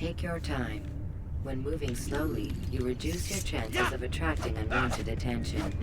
Take your time. When moving slowly, you reduce your chances of attracting unwanted attention.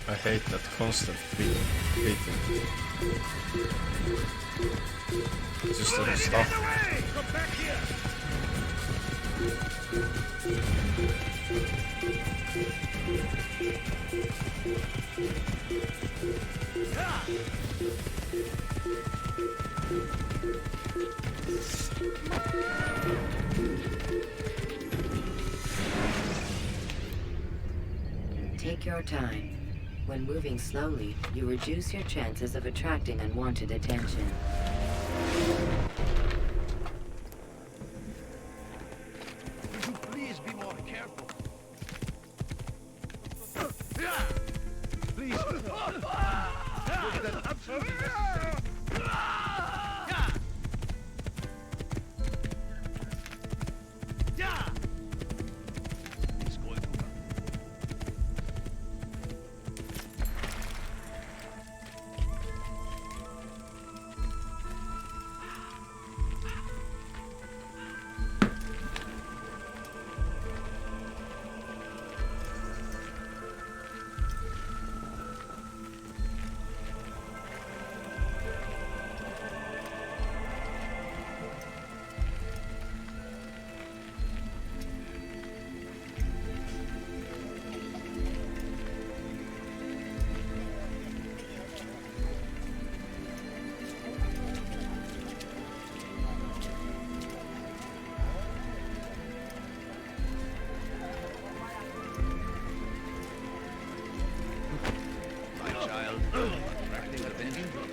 I hate that constant beating. Just doesn't stop. Take your time. When moving slowly, you reduce your chances of attracting unwanted attention. Would you please be more careful? Please. That's absolutely necessary. He's going to run. My child, attracting attention from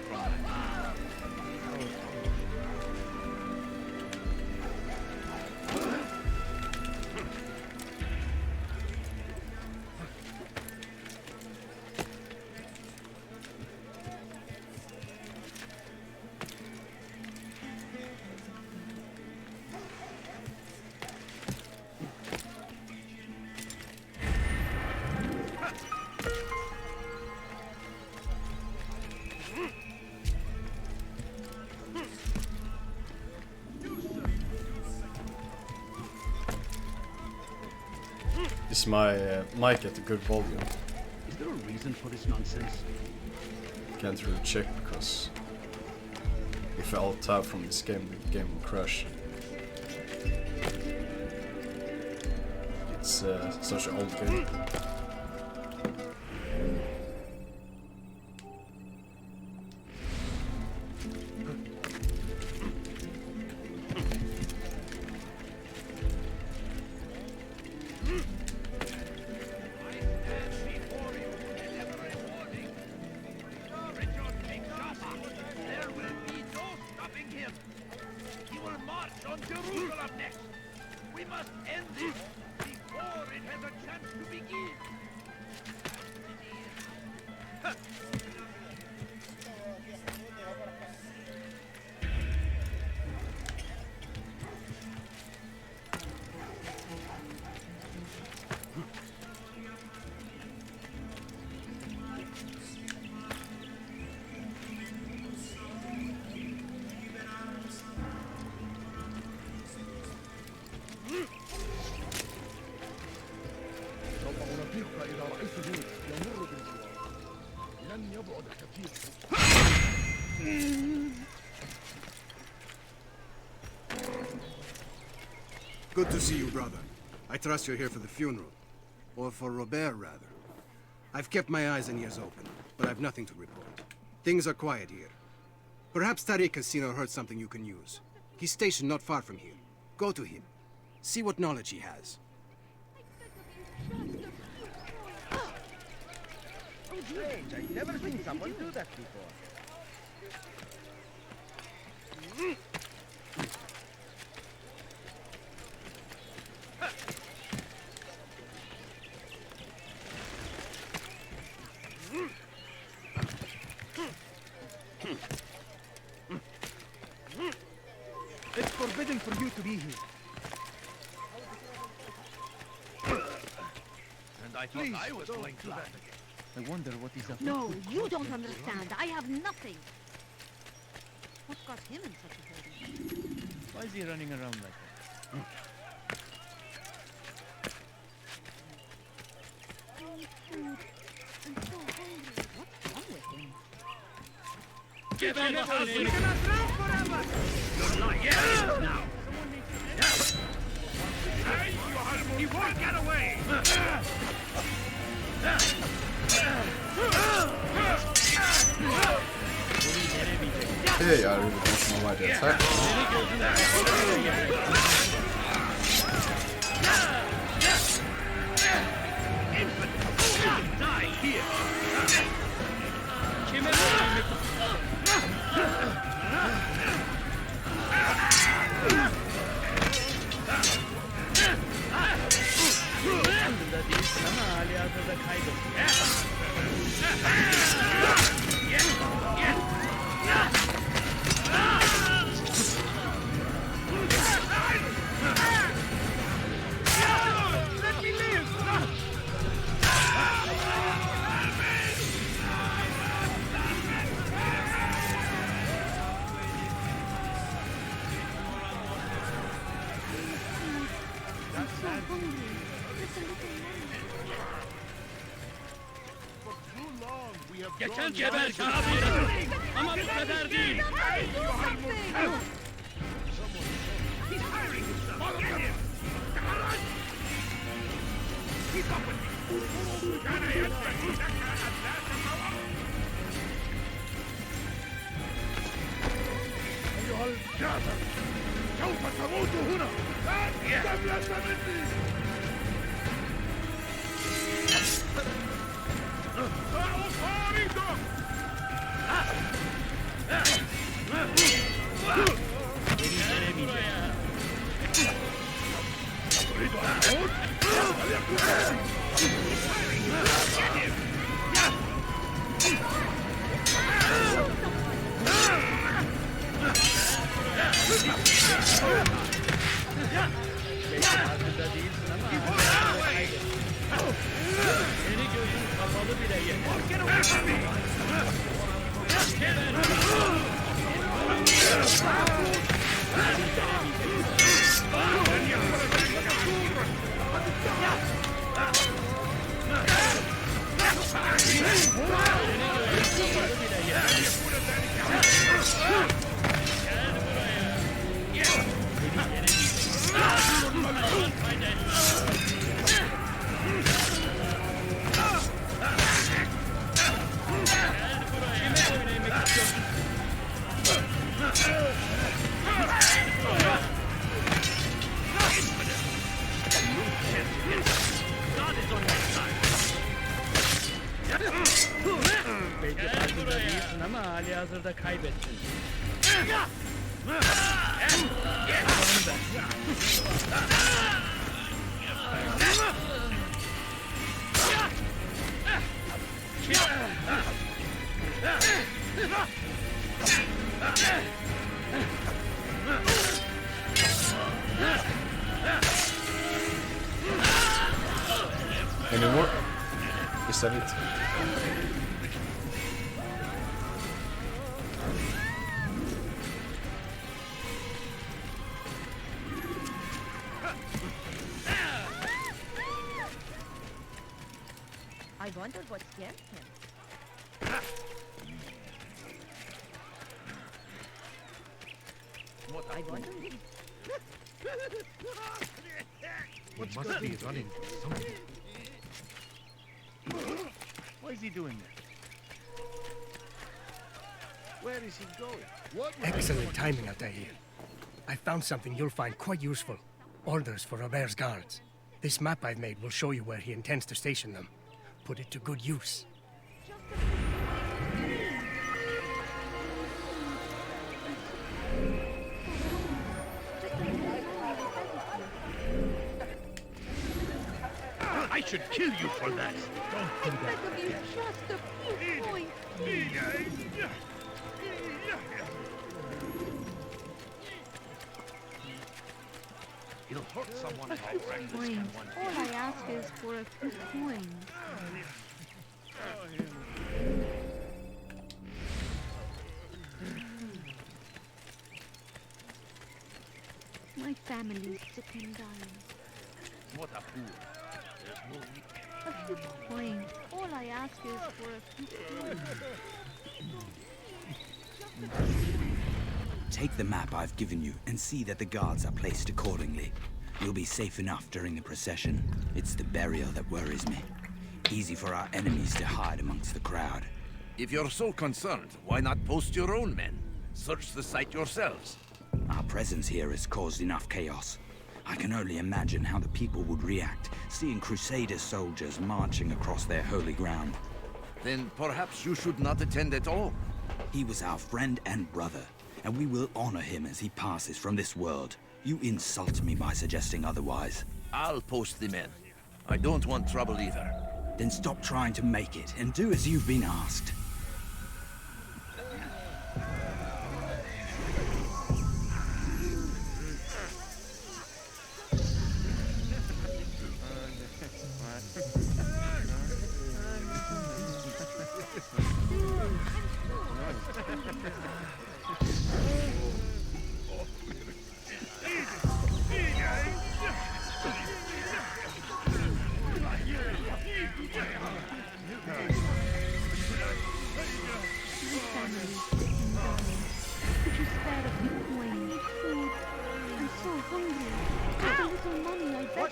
Is my mic at a good volume? Is there a reason for this nonsense? Can't really check because if I alt tab from this game, the game will crash. It's such an old game. There will be no stopping him. He will march on Jerusalem next. We must end this before it has a chance to begin. Good to see you, brother. I trust you're here for the funeral. Or for Robert, rather. I've kept my eyes and ears open, but I've nothing to report. Things are quiet here. Perhaps Tariq has seen or heard something you can use. He's stationed not far from here. Go to him. See what knowledge he has. Strange, I've never seen someone do that before. It's forbidden for you to be here. And I thought I was going to that again. I wonder what he's up to. No, you don't understand. I have nothing. What got him in such a hurry? Why is he running around like that? I'm so hungry. What's wrong with him? Get on the house! We cannot drown forever! You're not yet! Now! He won't get away! Okay, I really don't know why they attack. Die here! Let me live! I'm so hungry. Just a little For too long we have Geçen drawn sefer lines kahveyi ama bu kadar değil. more. He's hiring himself! Follow him! Keep up with me! Can I أيها الكافر سوف تموت هنا قبل مني أصاريكم تريد أن تموت؟ Seni gözün kapalı bile yeter. Belki farkında değilsin ama hali hazırda kaybettin. Any more? Is that it? I wondered what scared him. I wondered. He must be running something. Why is he doing that? Where is he going? What was Excellent timing, Altair. I found something you'll find quite useful. Orders for Robert's guards. This map I've made will show you where he intends to station them. Put it to good use. I should kill you for that. I beg of you, just a few points. He'll hurt someone if I practice Coins. him one. All I ask is for a few coins. My family's sick and dying. What a fool. There's no need. A few coins. All I ask is for a few coins. Take the map I've given you and see that the guards are placed accordingly. We'll be safe enough during the procession. It's the burial that worries me. Easy for our enemies to hide amongst the crowd. If you're so concerned, why not post your own men? Search the site yourselves. Our presence here has caused enough chaos. I can only imagine how the people would react, seeing Crusader soldiers marching across their holy ground. Then perhaps you should not attend at all. He was our friend and brother, and we will honor him as he passes from this world. You insult me by suggesting otherwise. I'll post the men. I don't want trouble either. Then stop trying to make it, and do as you've been asked.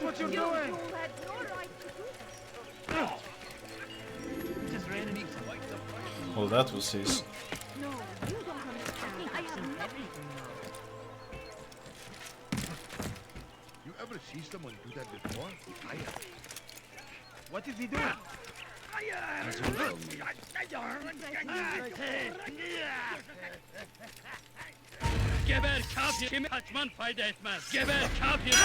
What you doing? Well, that was his. No, you don't understand. I have nothing. You ever see someone do that before? I have. What is he doing? Geber kafir. Kimi kaçman fayda etmez. Geber kafir.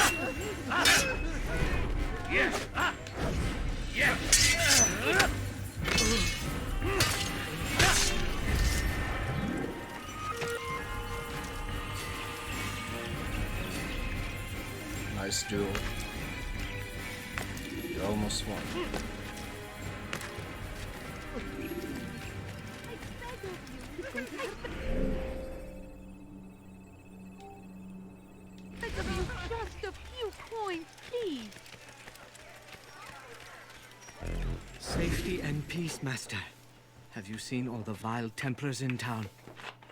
Nice duel. You almost won. Just a few coins, please. Safety and peace, Master. Have you seen all the vile Templars in town?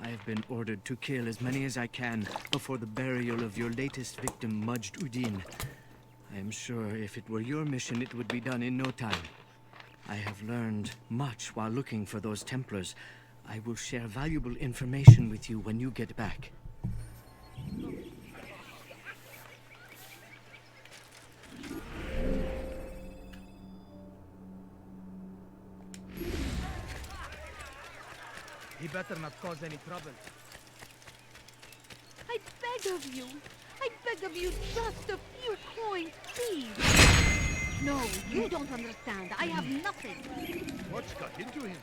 I have been ordered to kill as many as I can before the burial of your latest victim, Majd Udin. I am sure if it were your mission, it would be done in no time. I have learned much while looking for those Templars. I will share valuable information with you when you get back. He better not cause any trouble. I beg of you. I beg of you, just a few coins, please. No, you don't understand. I have nothing. What's got into him?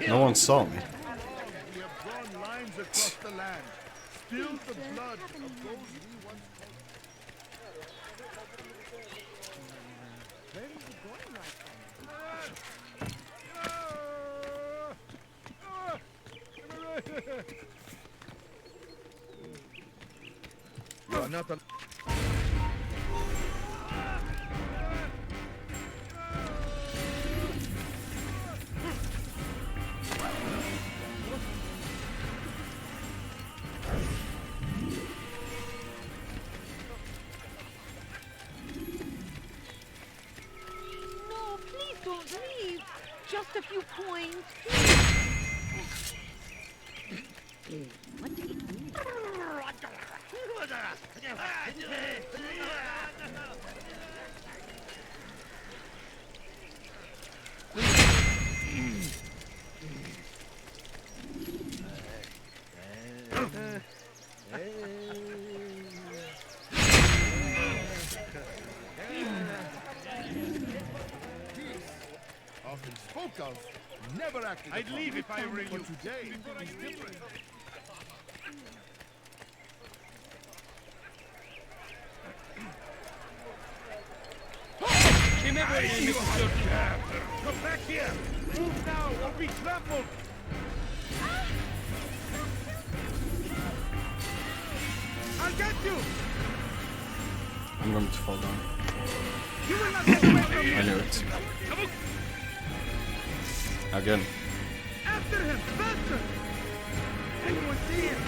No one saw me. We have drawn lines across the land. Still the blood of those we once called. Where is it going right now? You are not a... No, please don't leave. Just a few coins, please. What did he do? Often spoke of, never acted I'd upon. leave if I were you. But today, it's different. Kime böyle yemek istiyorsun? Come back here! Move now or be trampled! I'll get you! I'm going to fall down. You will not get away from me! I knew it. Again. After him! Faster! Anyone see him?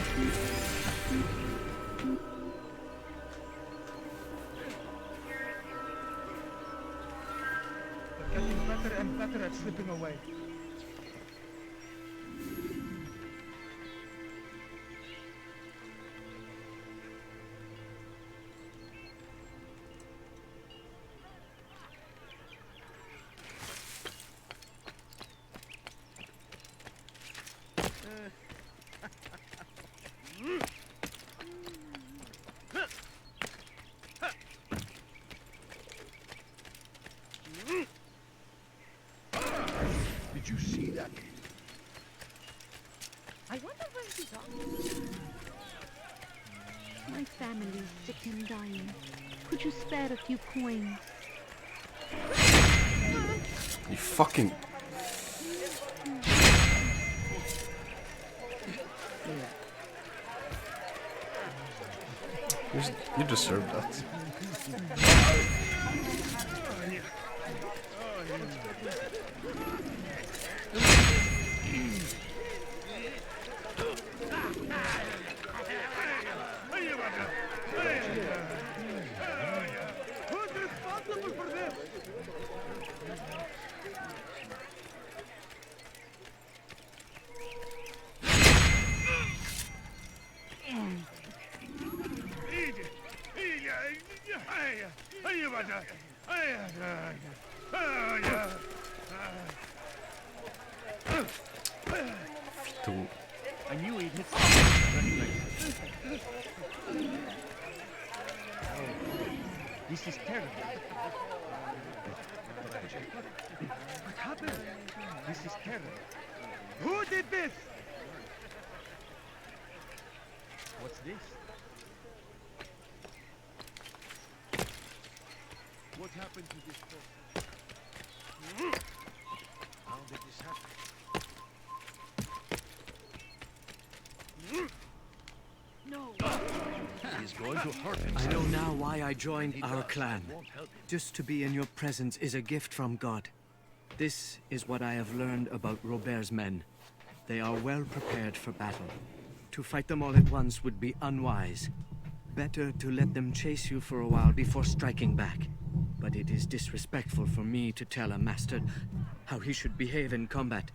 They're getting better and better at slipping away. Did you see that? I wonder where he's off. My family's sick and dying. Could you spare a few coins? You fucking... You deserve that. Who's responsible for this? Two. I knew he'd hit something. This is terrible. What happened? This is terrible. Who did this? What's this? What happened to this book? How did this happen? No. He's going to hurt I himself. know now why I joined He our does. clan. It won't help. Just to be in your presence is a gift from God. This is what I have learned about Robert's men. They are well prepared for battle. To fight them all at once would be unwise. Better to let them chase you for a while before striking back. But it is disrespectful for me to tell a master how he should behave in combat.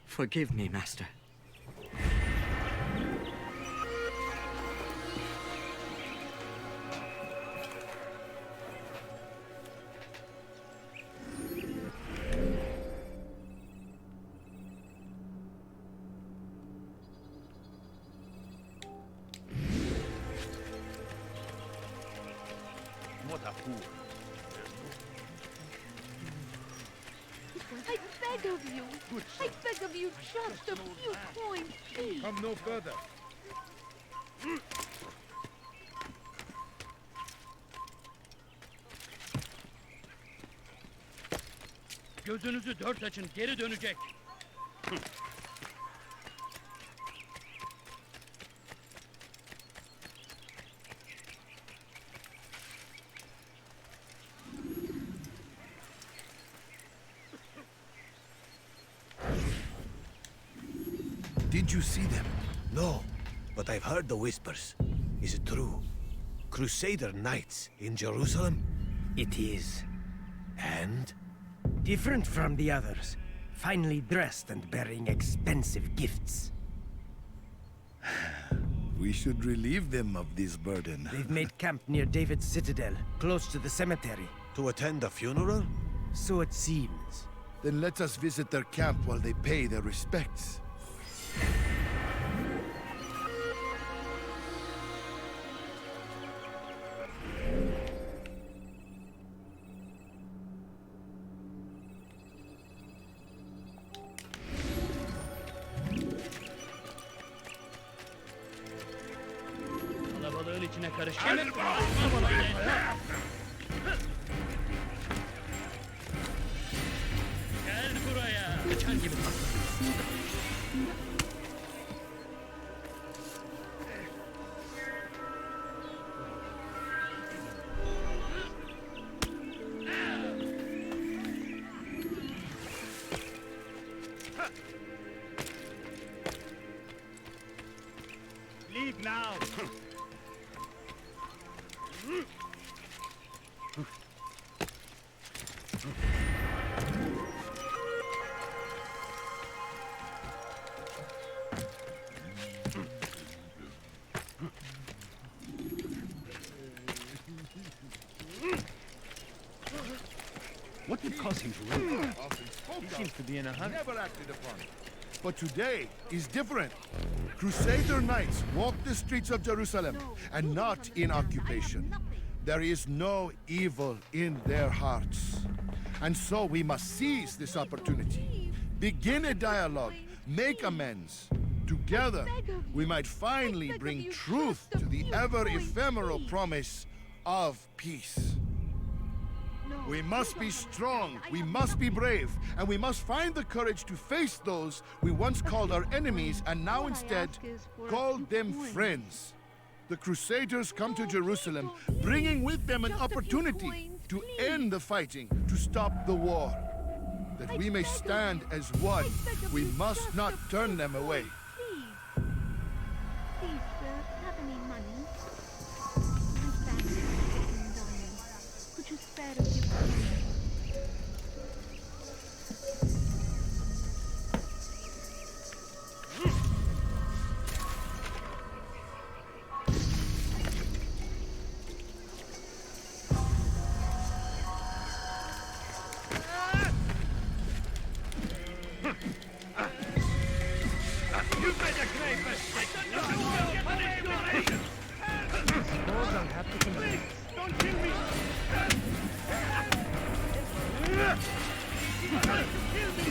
Forgive me, master. What a fool. I beg of you. I beg of you just a few coins, please. Come no further. Gözünüzü dört açın, geri dönecek. Did you see them? No, but I've heard the whispers. Is it true? Crusader knights in Jerusalem? It is. And? Different from the others. Finely dressed and bearing expensive gifts. We should relieve them of this burden. They've made camp near David's citadel, close to the cemetery. To attend a funeral? So it seems. Then let us visit their camp while they pay their respects. Kalabalığın içine karış. Yemek kalabalığın içine. Gel buraya. Kaçan gibi patladın. What would cause him to run? He seems to be in a hurry. Never acted upon. But today is different. Crusader knights walk the streets of Jerusalem and not in occupation. There is no evil in their hearts. And so we must seize this opportunity. Begin a dialogue, make amends. Together, we might finally bring truth to the ever-ephemeral promise of peace. We must be strong, we must be brave, and we must find the courage to face those we once called our enemies and now instead call them friends. The Crusaders come to Jerusalem, bringing with them an opportunity to end the fighting, to stop the war. That we may stand as one, we must not turn them away. Please, sir, have any money? My family is dying. Could you spare a few coins? You made a great mistake. You will punish your agent. Suppose I'll have to confess. Don't kill me. He's trying to kill me.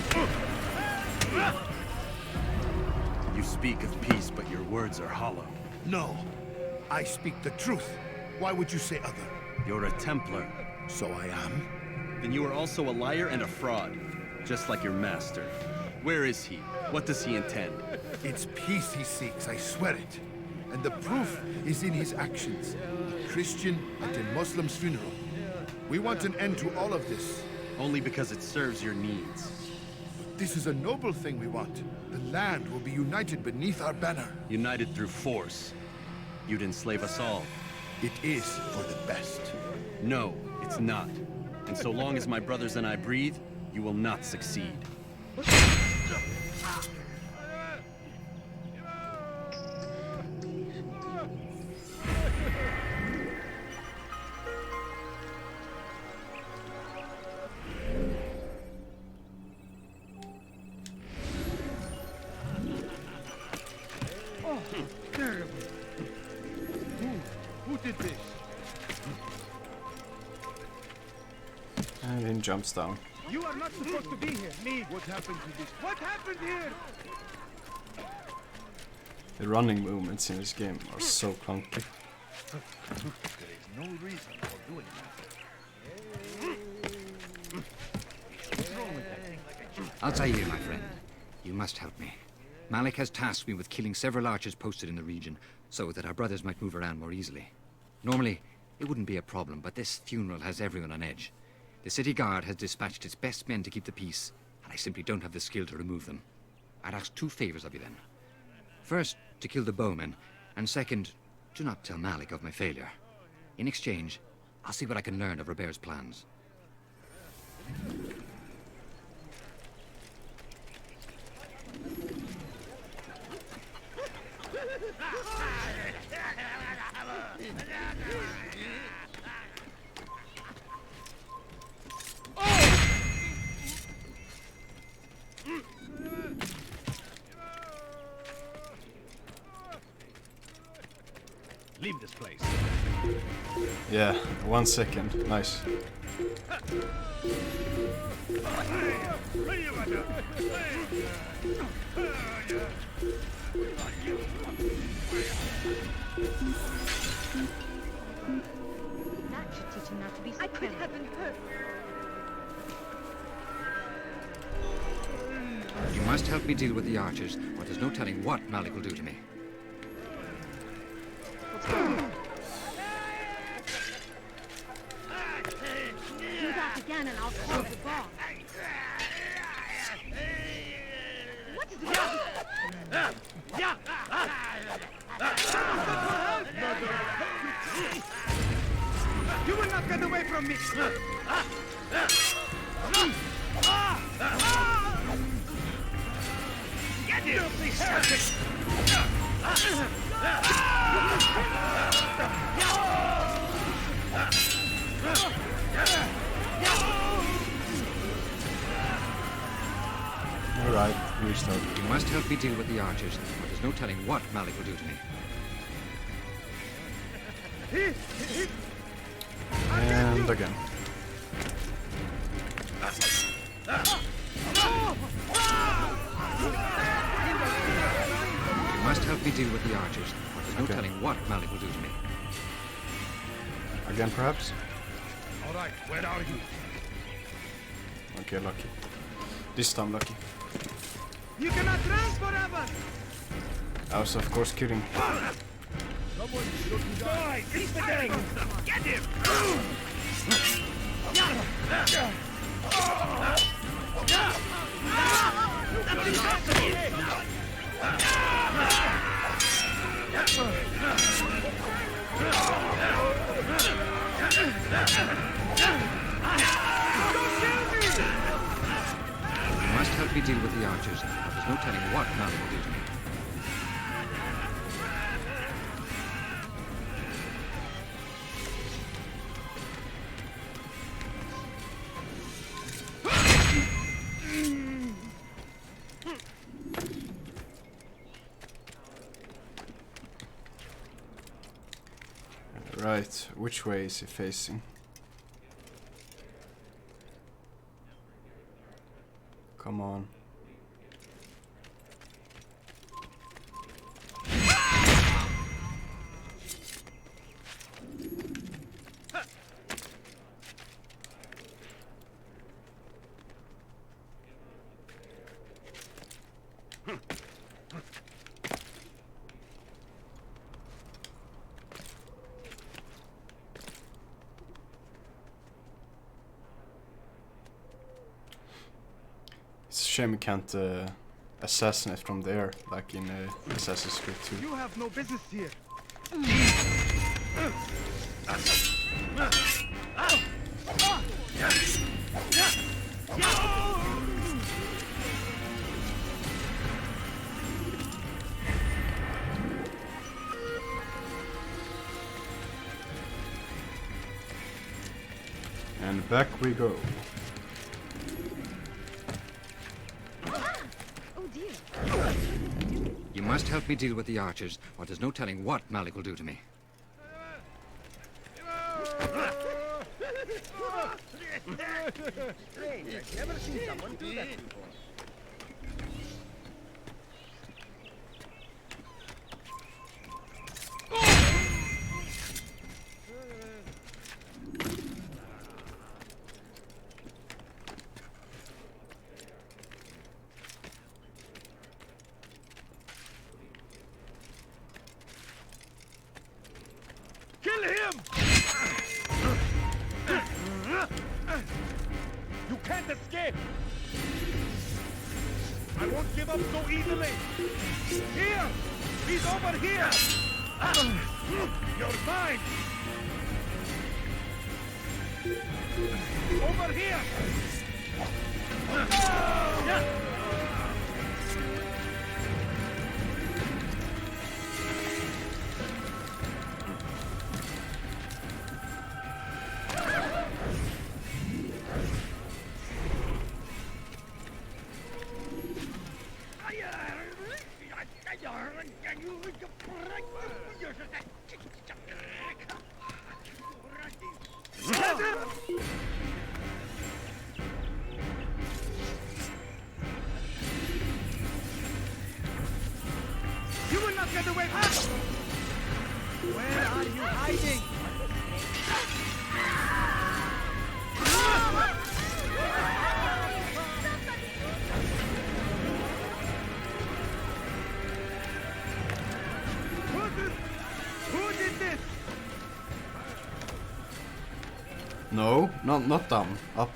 You speak of peace, but your words are hollow. No, I speak the truth. Why would you say other? You're a Templar. So I am. Then you are also a liar and a fraud, just like your master. Where is he? What does he intend? It's peace he seeks, I swear it. And the proof is in his actions. A Christian at a Muslim's funeral. We want an end to all of this. Only because it serves your needs. This is a noble thing we want. The land will be united beneath our banner. United through force. You'd enslave us all. It is for the best. No, it's not. And so long as my brothers and I breathe, you will not succeed. Oh, terrible. Who did this? And then jumps down. You are not supposed to be here. Me. What happened to this? What happened here? The running movements in this game are so clunky. There is no reason for doing that. Altair, my friend. You must help me. Malik has tasked me with killing several archers posted in the region, so that our brothers might move around more easily. Normally, it wouldn't be a problem, but this funeral has everyone on edge. The city guard has dispatched its best men to keep the peace, and I simply don't have the skill to remove them. I'd ask 2 favors of you then. First, to kill the bowmen, and second, do not tell Malik of my failure. In exchange, I'll see what I can learn of Robert's plans. Leave this place. Yeah, 1 second. Nice. That should teach him not to be so clever. I haven't hurt. You must help me deal with the archers, or there's no telling what Malik will do to me. Do that again and I'll call the boss. What is it? You will not get away from me. Get him! restart. You must help me deal with the archers, or there's no telling what Malik will do to me. And again. You must help me deal with the archers, or there's no telling what Malik will do to me. Again, perhaps? All right, where are you? Okay, lucky. This time lucky. You cannot run forever! I was of course kidding. Someone should die! It's the gang! Get him! You must help me deal with the archers, or there's no telling what Malik will do to me. Right, which way is he facing? Come on. It's a shame we can't assassinate from there, like in Assassin's Creed 2. You have no business here. And back we go. You must help me deal with the archers, or there's no telling what Malik will do to me. Strange, I've never seen someone do that before. Kill him! You can't escape! I won't give up so easily! Here! He's over here! You're mine! Over here! You will not get away from us! Where are you hiding? Who did this? No, not down, up.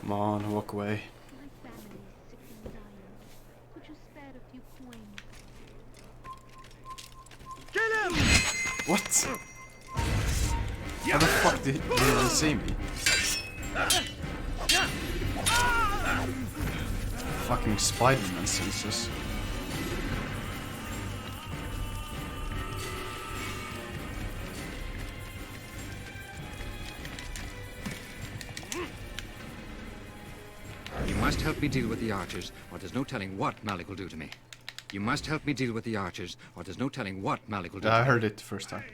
Come on, walk away. My family is sick and dying. Could you spare a few coins? Kill him! What? How the fuck did he even see me? Fucking Spider-Man senses. You must help me deal with the archers, or there's no telling what Malik will do to me. You must help me deal with the archers, or there's no telling what Malik will do to me. I heard it the first time.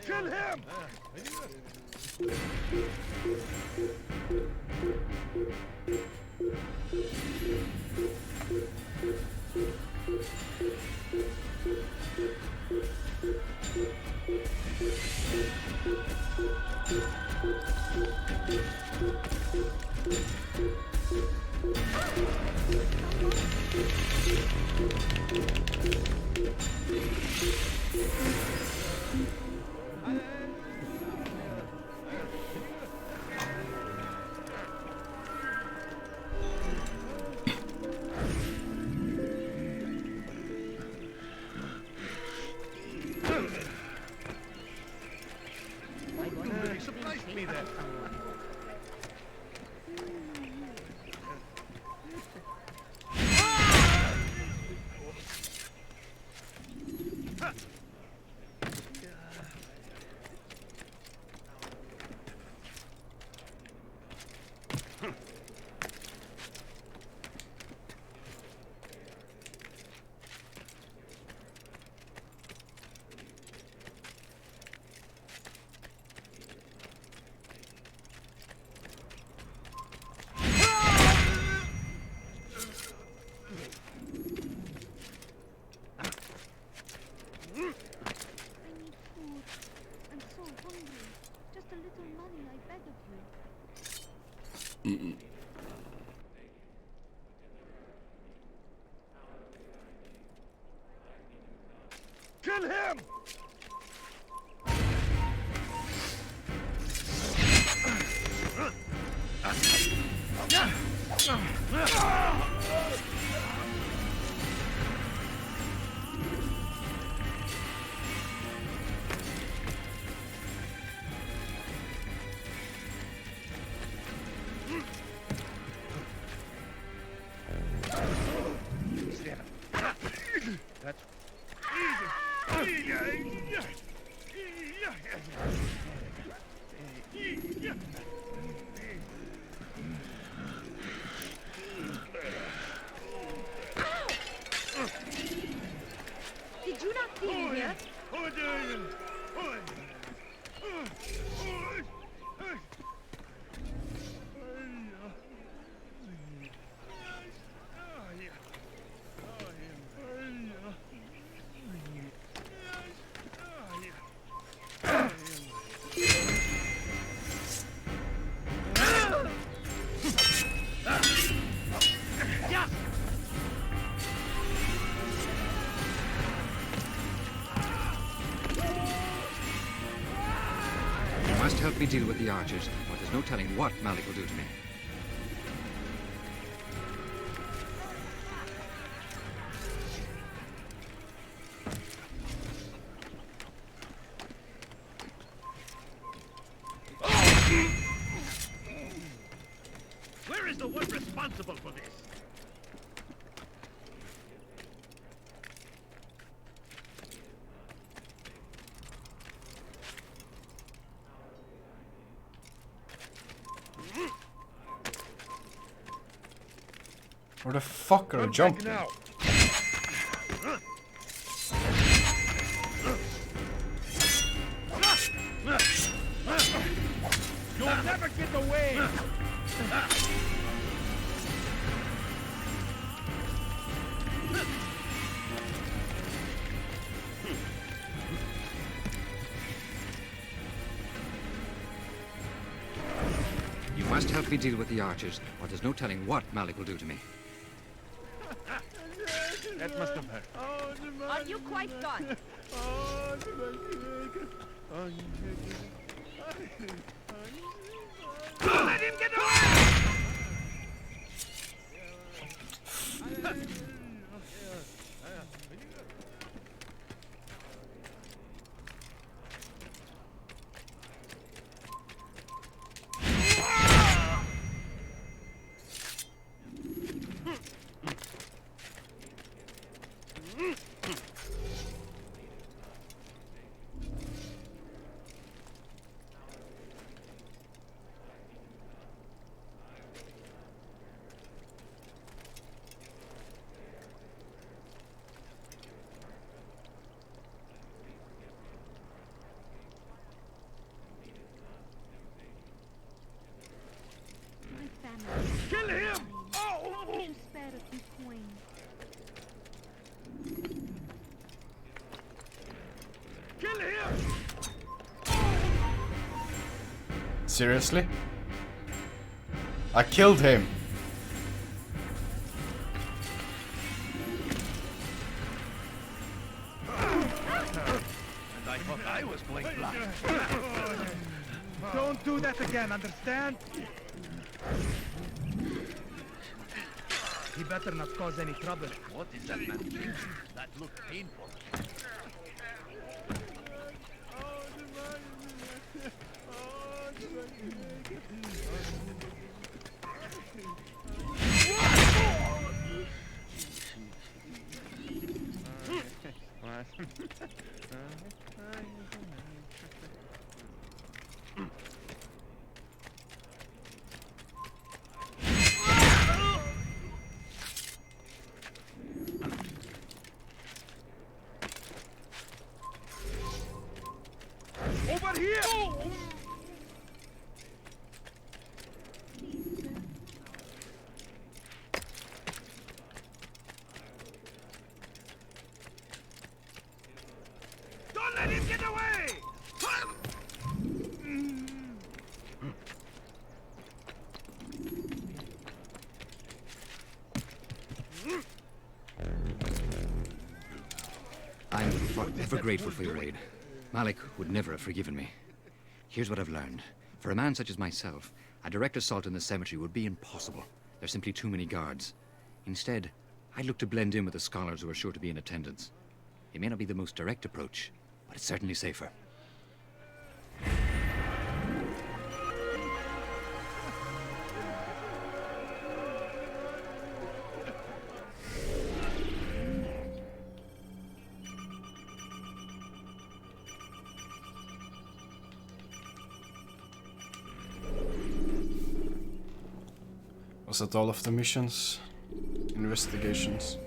Kill him! Surprised me there. Kill him! That's Did you not see me You must help me deal with the archers, or there's no telling what Malik will do to me. Where is the one responsible for this? Where the fuck are you jumping? Now. You'll never get away. You must help me deal with the archers, or there's no telling what Malik will do to me. That must have hurt. Are you quite done? Don't let him get away! Kill him! Oh! Kill him! Seriously? I killed him. And I thought I was going black. Don't do that again, understand? He better not cause any trouble. What is that man doing? That looked painful. Over here! Don't let him get away! I'm forever grateful for your aid. Malik would never have forgiven me. Here's what I've learned. For a man such as myself, a direct assault in the cemetery would be impossible. There's simply too many guards. Instead, I'd look to blend in with the scholars who are sure to be in attendance. It may not be the most direct approach, but it's certainly safer. Was that all of the missions? Investigations?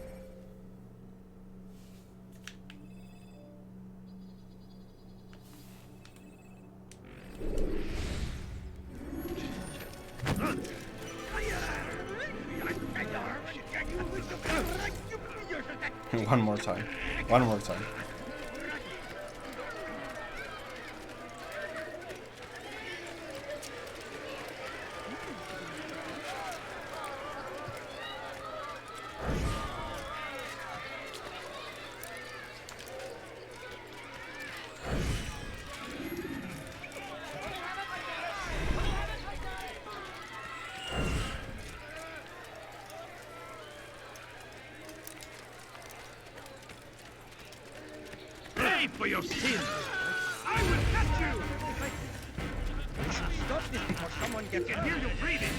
One more time. One more time. Pay for your sins! I will catch you! You should stop this before someone gets in. I can hear you breathing!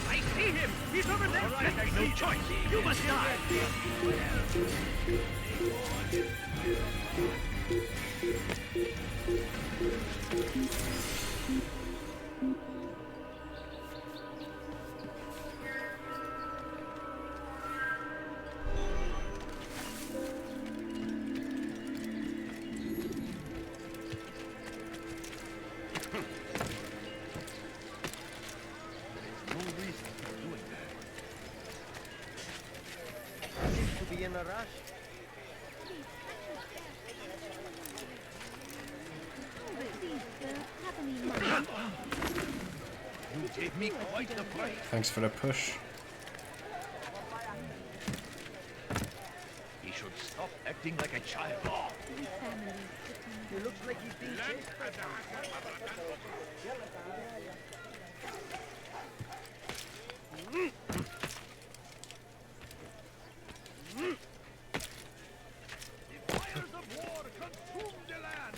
I see him! He's over there! All right, there's no choice! You must die! In a rush. You gave me quite the fright. Thanks for the push. He should stop acting like a child. He looks like he's being chased. The fires of war consume the land.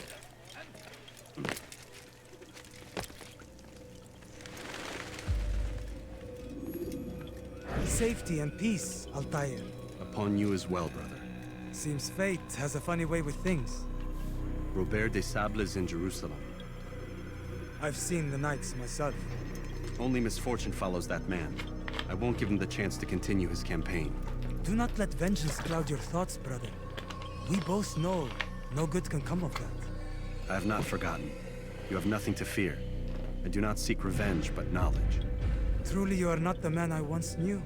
Safety and peace, Altair. Upon you as well, brother. Seems fate has a funny way with things. Robert de Sable is in Jerusalem. I've seen the knights myself. Only misfortune follows that man. I won't give him the chance to continue his campaign. Do not let vengeance cloud your thoughts, brother. We both know no good can come of that. I have not forgotten. You have nothing to fear. I do not seek revenge, but knowledge. Truly you are not the man I once knew.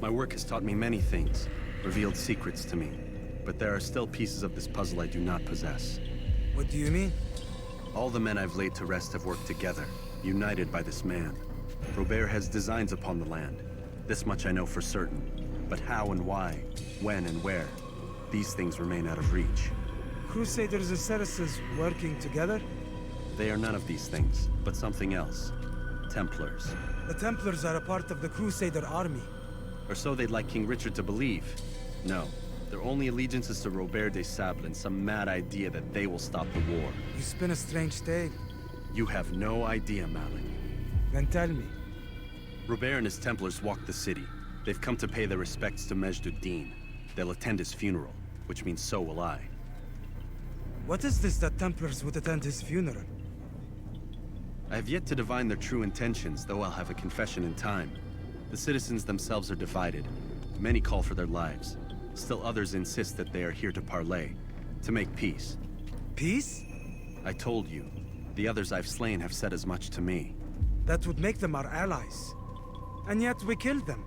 My work has taught me many things, revealed secrets to me. But there are still pieces of this puzzle I do not possess. What do you mean? All the men I've laid to rest have worked together, united by this man. Robert has designs upon the land. This much I know for certain. But how and why, when and where, these things remain out of reach. Crusaders and Saracens working together? They are none of these things, but something else. Templars. The Templars are a part of the Crusader army. Or so they'd like King Richard to believe. No, their only allegiance is to Robert de Sable and some mad idea that they will stop the war. You spin a strange tale. You have no idea, Malik. Then tell me. Robert and his Templars walk the city. They've come to pay their respects to Majd-ud-Din. They'll attend his funeral, which means so will I. What is this that Templars would attend his funeral? I have yet to divine their true intentions, though I'll have a confession in time. The citizens themselves are divided. Many call for their lives. Still others insist that they are here to parley, to make peace. Peace? I told you. The others I've slain have said as much to me. That would make them our allies. And yet we killed them.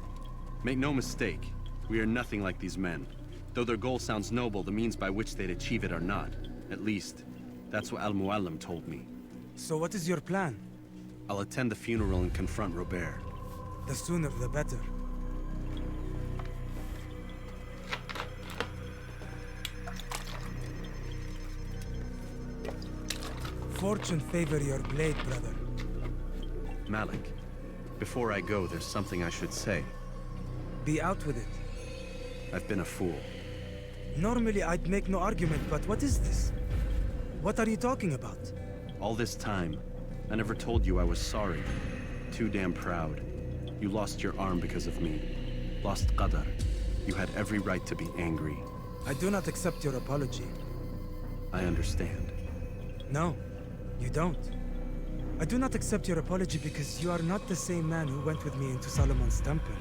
Make no mistake, we are nothing like these men. Though their goal sounds noble, the means by which they'd achieve it are not. At least, that's what Al-Muallim told me. So what is your plan? I'll attend the funeral and confront Robert. The sooner the better. Fortune favor your blade, brother. Malik, before I go, there's something I should say. Be out with it. I've been a fool. Normally I'd make no argument, but what is this? What are you talking about? All this time, I never told you I was sorry. Too damn proud. You lost your arm because of me. Lost Qadar. You had every right to be angry. I do not accept your apology. I understand. No, you don't. I do not accept your apology because you are not the same man who went with me into Solomon's temple.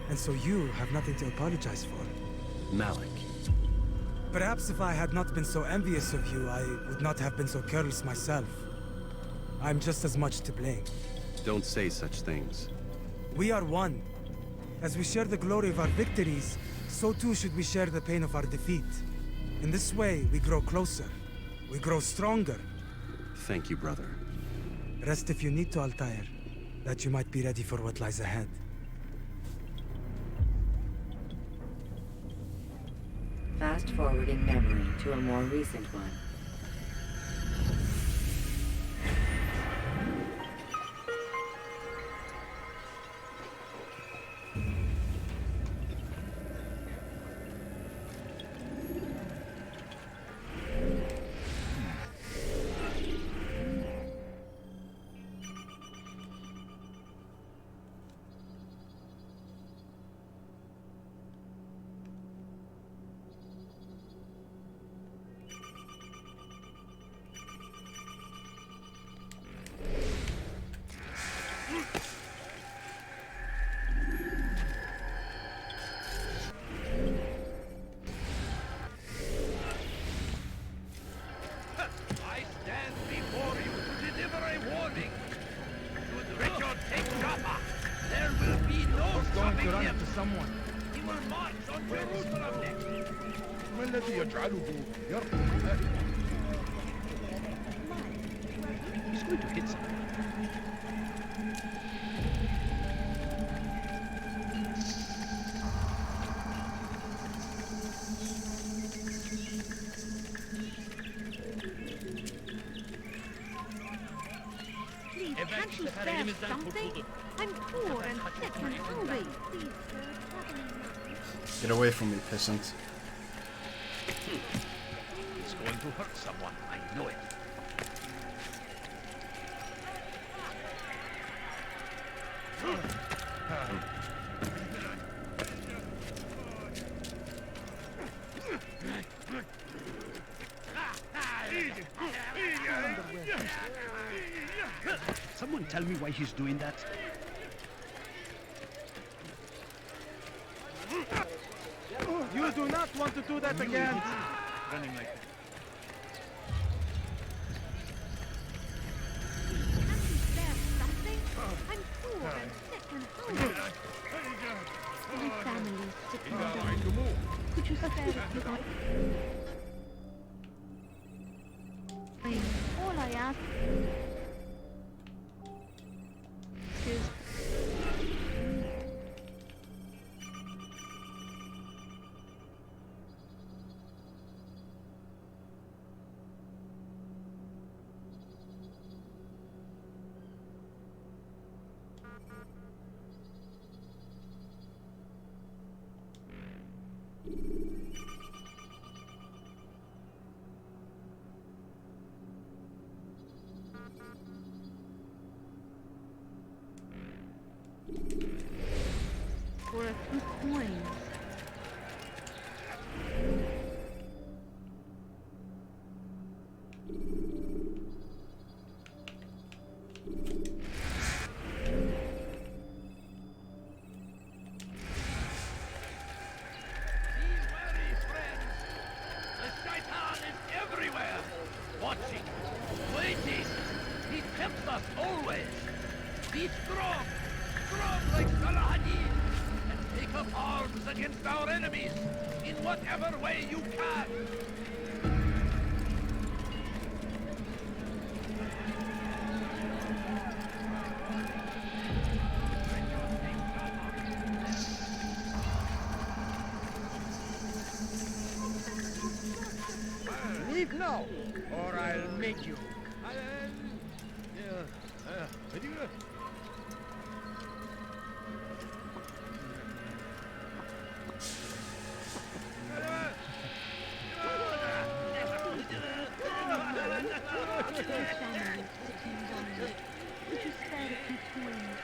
And so you have nothing to apologize for. Malik. Perhaps if I had not been so envious of you, I would not have been so careless myself. I'm just as much to blame. Don't say such things. We are one. As we share the glory of our victories, so too should we share the pain of our defeat. In this way, we grow closer. We grow stronger. Thank you, brother. Rest if you need to, Altair, that you might be ready for what lies ahead. Fast-forwarding memory to a more recent one. I stand before you to deliver a warning. Should Richard take Jaffa, there will be no stopping him. someone. He will march on Jerusalem next. ما الذي يجعله يرقب؟ He's going to hit someone. Please, can't you spare something? I'm poor and sick and hungry. Please, Get away from me, peasant. He's going to hurt someone. I know it. Someone tell me why he's doing that? You do not want to do that again. Running like can't you spare something? I'm poor and sick and hungry. My family's sick and dying. Could you spare a few hours? All I ask is... for a few coins. Everywhere, watching, waiting. He tempts us always. Be strong, strong like Salahadin, and take up arms against our enemies in whatever way you can. Leave now, or I'll make you. Could you spare a few coins?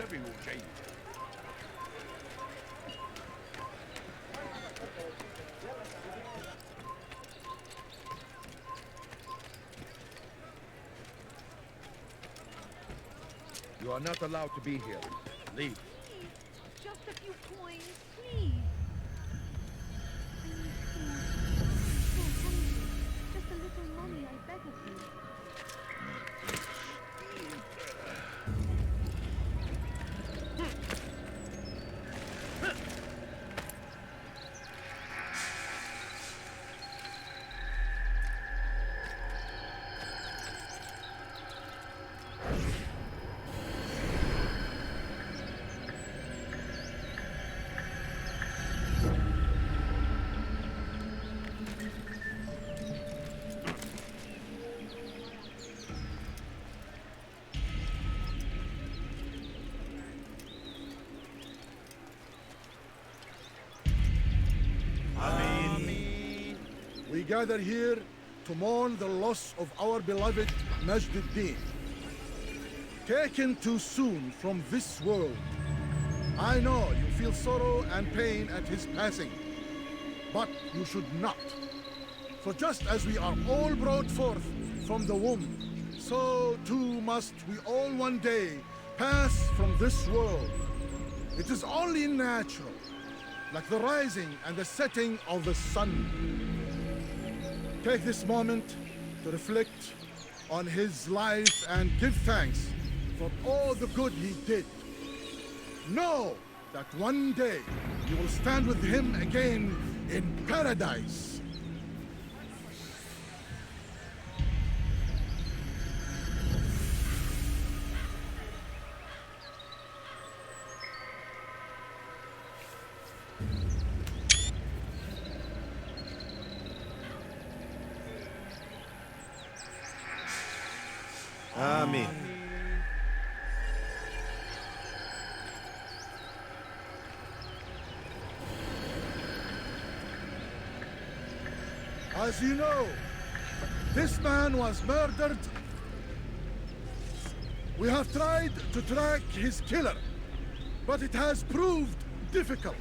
انتبهوا جيدا. You are not allowed to be here. Leave. Please, just a few coins, please. I need food. I'm so hungry. Just a little money, I beg of you. We gather here to mourn the loss of our beloved Majd-ad-Din. Taken too soon from this world. I know you feel sorrow and pain at his passing, but you should not. For just as we are all brought forth from the womb, so too must we all one day pass from this world. It is only natural, like the rising and the setting of the sun. Take this moment to reflect on his life and give thanks for all the good he did. Know that one day you will stand with him again in paradise. Amen. As you know, this man was murdered. We have tried to track his killer, but it has proved difficult.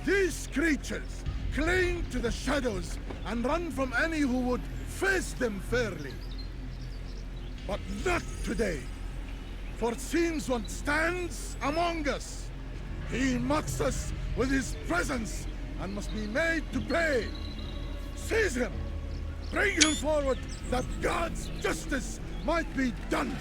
These creatures cling to the shadows and run from any who would face them fairly. But not today, for it seems one stands among us. He mocks us with his presence and must be made to pay. Seize him! Bring him forward that God's justice might be done!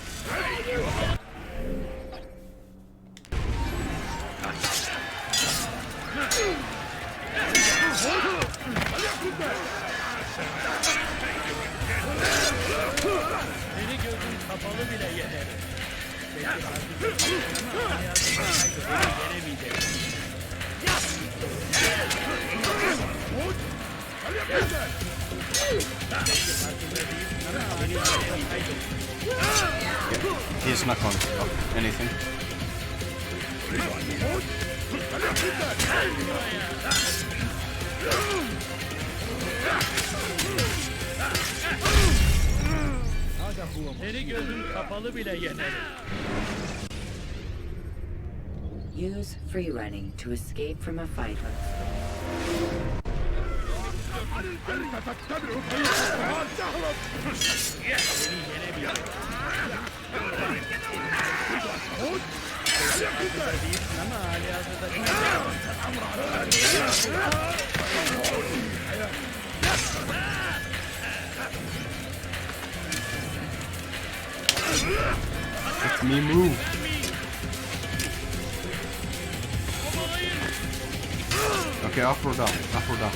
Seni gözün kapalı bile yenerim. Peki artık ama hayatımda yenemeyeceksin. He's not on anything. Seni gözün kapalı bile yenerim. Use free running to escape from a fight. Seni yenemiyorum. Ama hali hazırda Let me move. Okay, up or down? Up or down?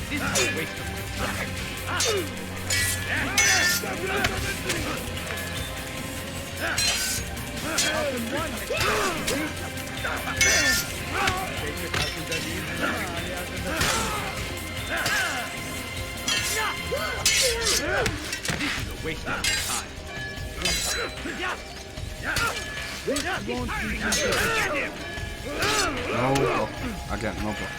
This is a waste of time. This is a waste of time. No block. Again, no block.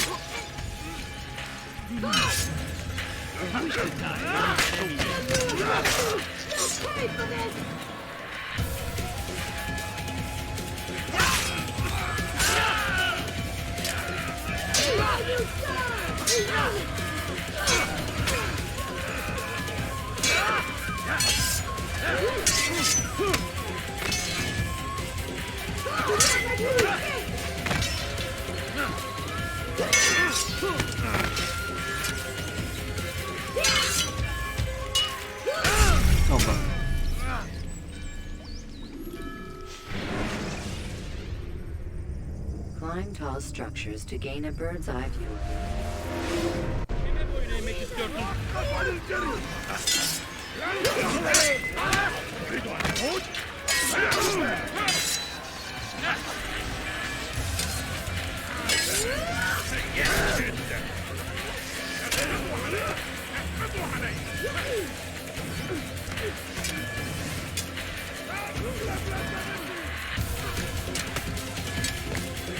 No block. Climb tall structures to gain a bird's eye view.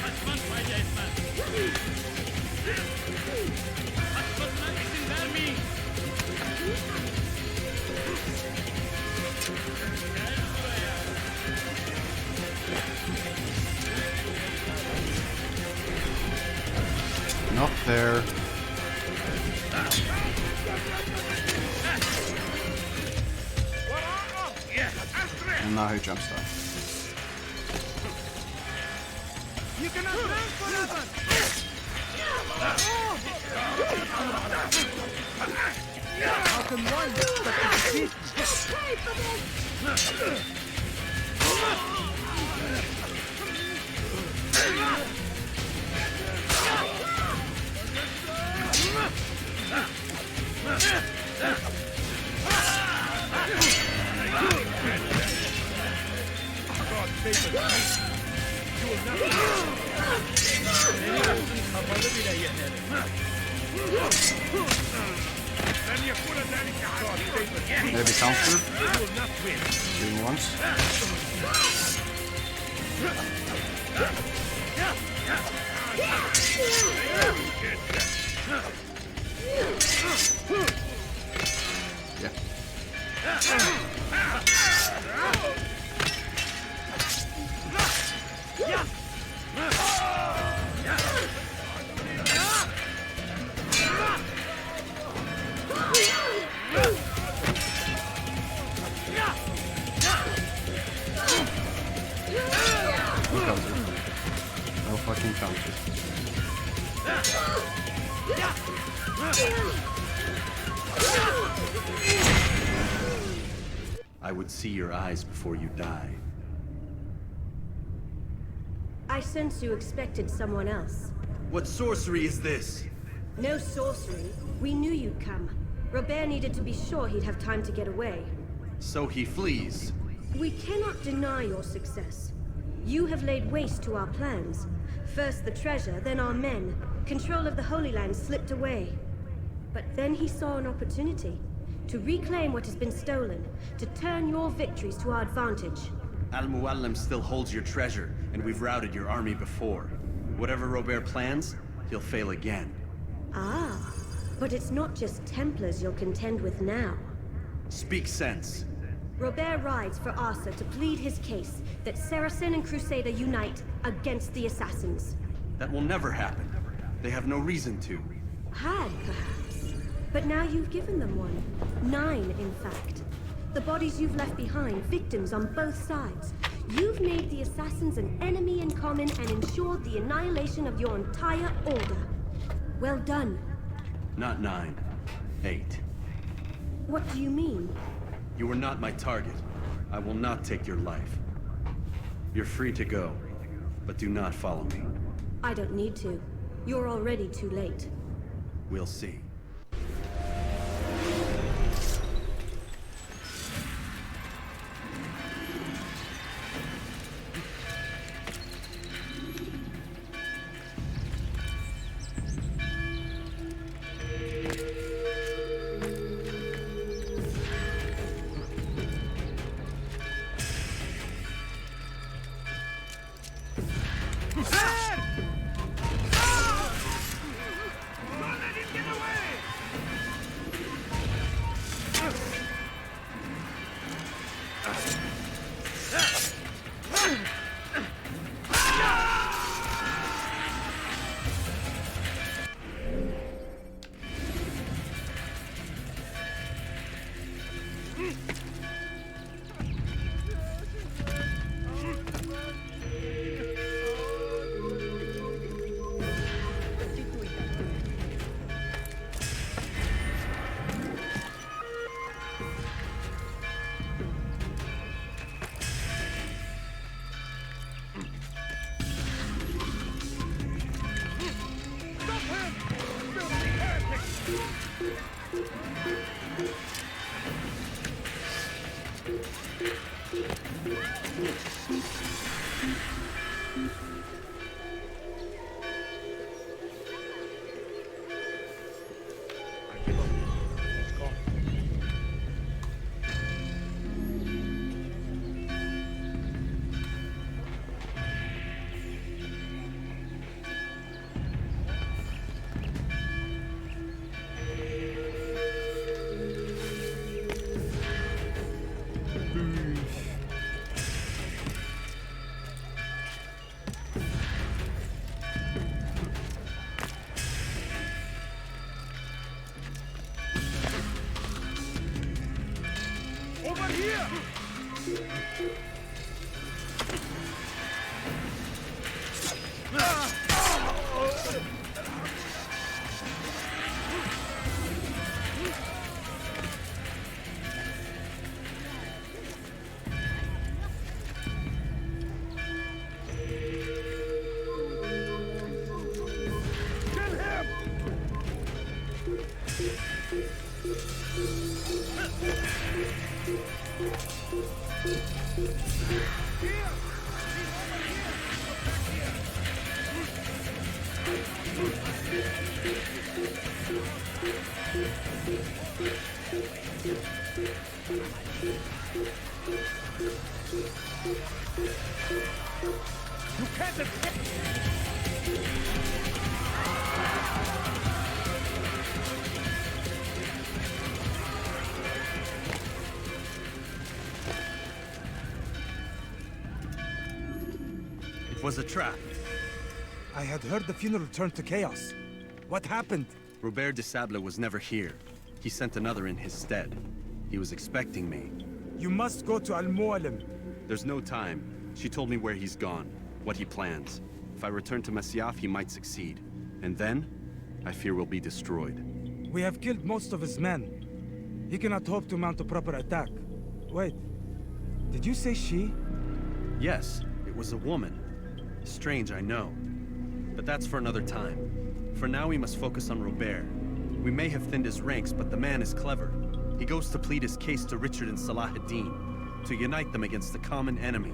Kaçman fayda etmez. Kaçmasına izin vermeyin. Gel buraya. Not there. And now he jumps down. You cannot run forever! How can one but defeat? God favor me. You will not be Beni olsun kafalı bile yeter. Maybe counter. You will not win. Doing once. No counter. No fucking counter. I would see your eyes before you die. I sense you expected someone else. What sorcery is this? No sorcery. We knew you'd come. Robert needed to be sure he'd have time to get away. So he flees. We cannot deny your success. You have laid waste to our plans. First the treasure, then our men. Control of the Holy Land slipped away. But then he saw an opportunity. To reclaim what has been stolen. To turn your victories to our advantage. Al-Muallim still holds your treasure, and we've routed your army before. Whatever Robert plans, he'll fail again. Ah, but it's not just Templars you'll contend with now. Speak sense. Robert rides for Asa to plead his case that Saracen and Crusader unite against the Assassins. That will never happen. They have no reason to. Had, perhaps. But now you've given them one. 9, in fact. The bodies you've left behind, victims on both sides. You've made the Assassins an enemy in common and ensured the annihilation of your entire order. Well done. Not 9. 8. What do you mean? You are not my target. I will not take your life. You're free to go. But do not follow me. I don't need to. You're already too late. We'll see. Over here! You can't escape! It was a trap. I had heard the funeral turned to chaos. What happened? Robert de Sable was never here. He sent another in his stead. He was expecting me. You must go to Al-Mualim. There's no time. She told me where he's gone, what he plans. If I return to Masyaf, he might succeed. And then, I fear we'll be destroyed. We have killed most of his men. He cannot hope to mount a proper attack. Wait, did you say she? Yes, it was a woman. Strange, I know. But that's for another time. For now, we must focus on Robert. We may have thinned his ranks, but the man is clever. He goes to plead his case to Richard and Salah ad-Din, to unite them against the common enemy.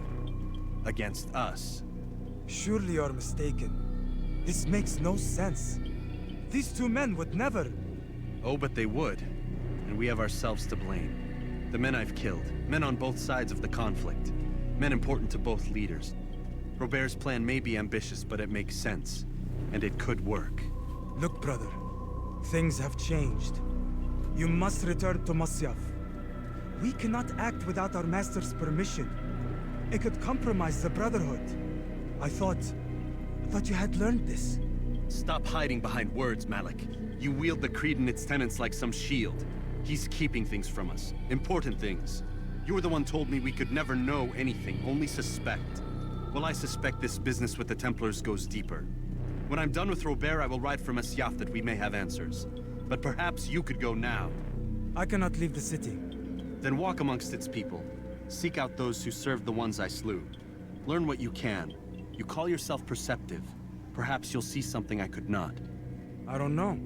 Against us. Surely you're mistaken. This makes no sense. These two men would never... Oh, but they would. And we have ourselves to blame. The men I've killed, men on both sides of the conflict. Men important to both leaders. Robert's plan may be ambitious, but it makes sense. And it could work. Look, brother. Things have changed. You must return to Masyaf. We cannot act without our master's permission. It could compromise the Brotherhood. I thought you had learned this. Stop hiding behind words, Malik. You wield the creed and its tenets like some shield. He's keeping things from us. Important things. You were the one told me we could never know anything, only suspect. Well, I suspect this business with the Templars goes deeper. When I'm done with Robert, I will ride for Masyaf that we may have answers. But perhaps you could go now. I cannot leave the city. Then walk amongst its people. Seek out those who served the ones I slew. Learn what you can. You call yourself perceptive. Perhaps you'll see something I could not. I don't know.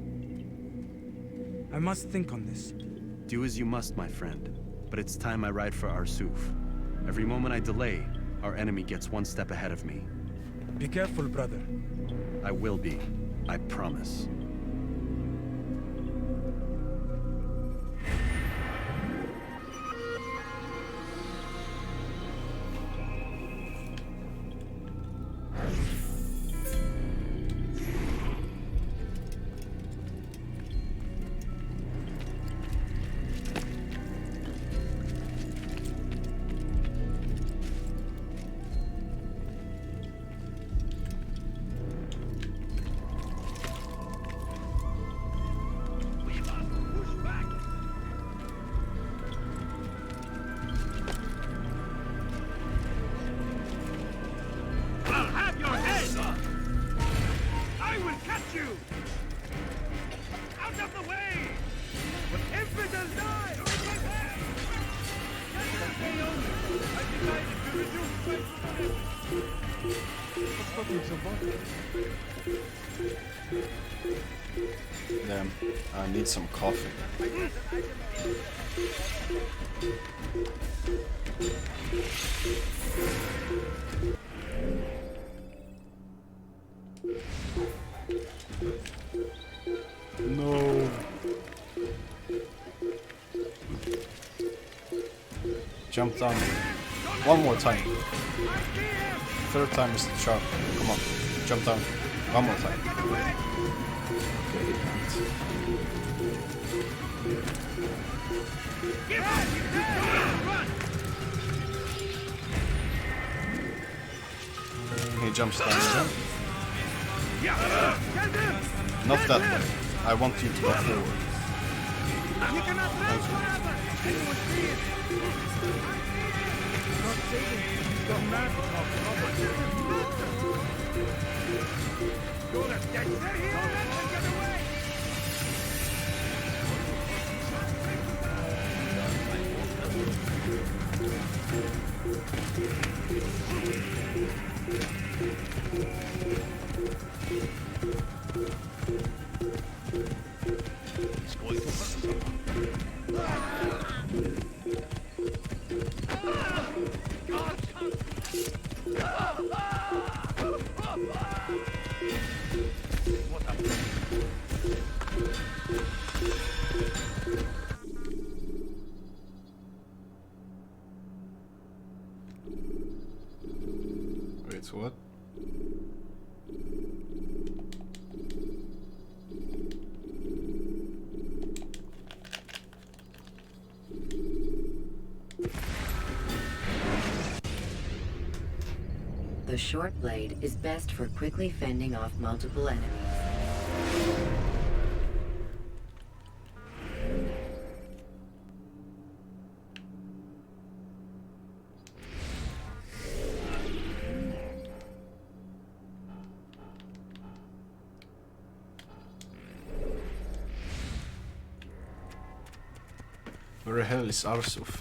I must think on this. Do as you must, my friend. But it's time I ride for Arsuf. Every moment I delay, our enemy gets one step ahead of me. Be careful, brother. I will be. I promise. Damn, I need some coffee. No. Jump down. One more time. Third time is the charm. Come on. Jump down. One more time. Okay, he can't. He jumps down again. Not that way. I want you to go forward. You cannot run forever! Anyone see it? Not saving. You're mad. Go left, get here! Get away! He's going to hurt someone. Wait, what? The short blade is best for quickly fending off multiple enemies. Where the hell is Arsuf?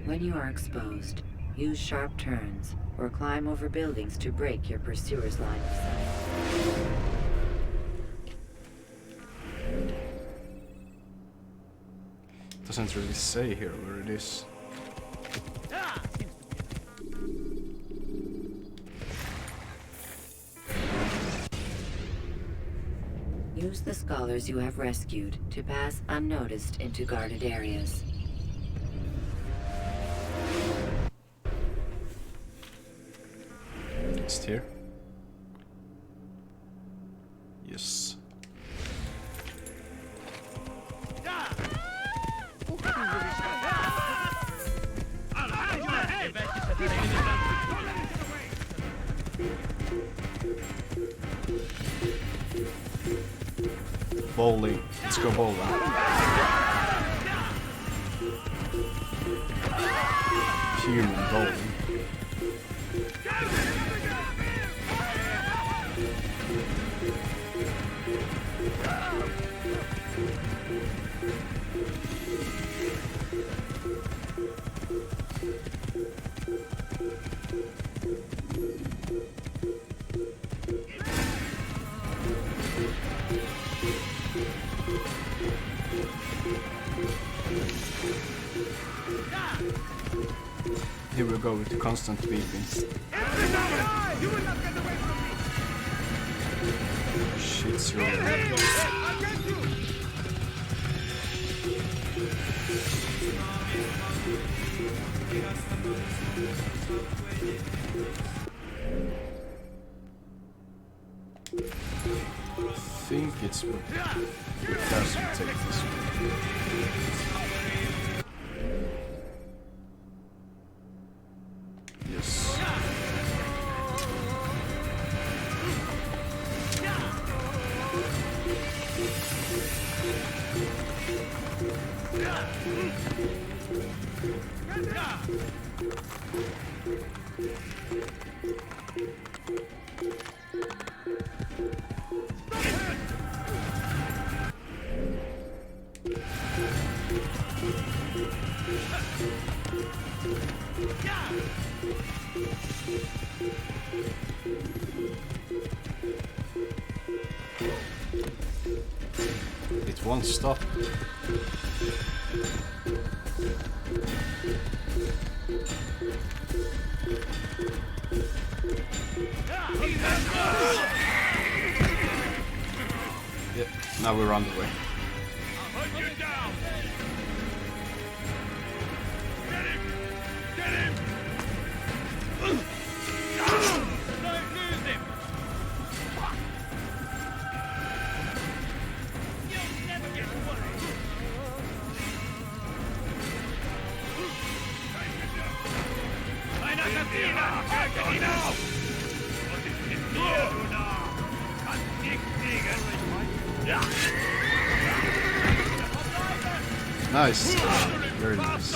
When you are exposed, use sharp turns or climb over buildings to break your pursuer's line of sight. Doesn't really say here where it is. Use the scholars you have rescued to pass unnoticed into guarded areas. Just here? Yes. Bowling. Let's go bowling. Human bowling. Here we go with the constant beeping. You will not get away from me! Shit's I'll get you! I think it's best to take this one. Yes. It won't stop. Yeah, now we're on the way. Nice. Very nice.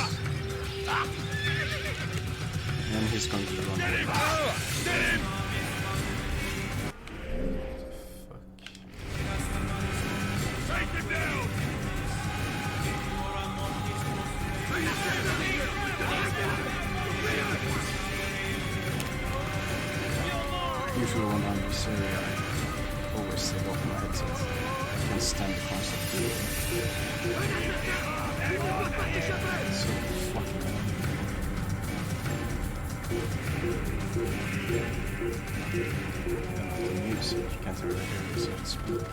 And he's going to run away. Usually when I'm in Syria, I always take off my headset. I can't stand the constant beeping. It's so fucking annoying. The music, you can't really hear this yet speak.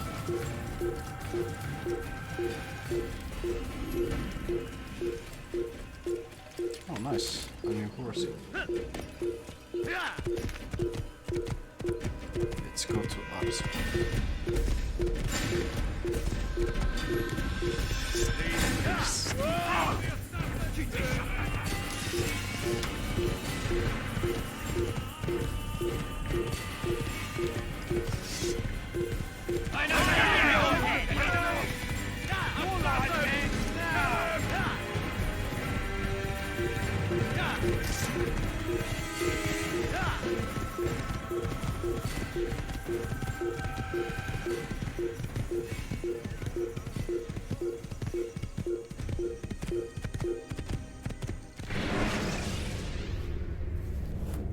Oh nice, a new horsey. Let's go to Assasin.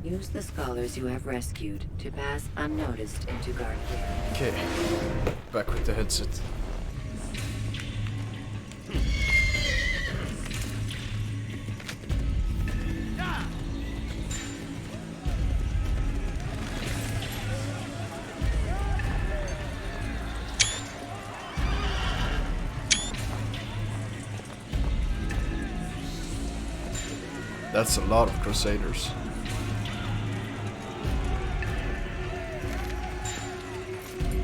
Use the scholars you have rescued to pass unnoticed into Guardian. Okay, back with the headset. That's a lot of Crusaders.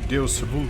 Deus Vult.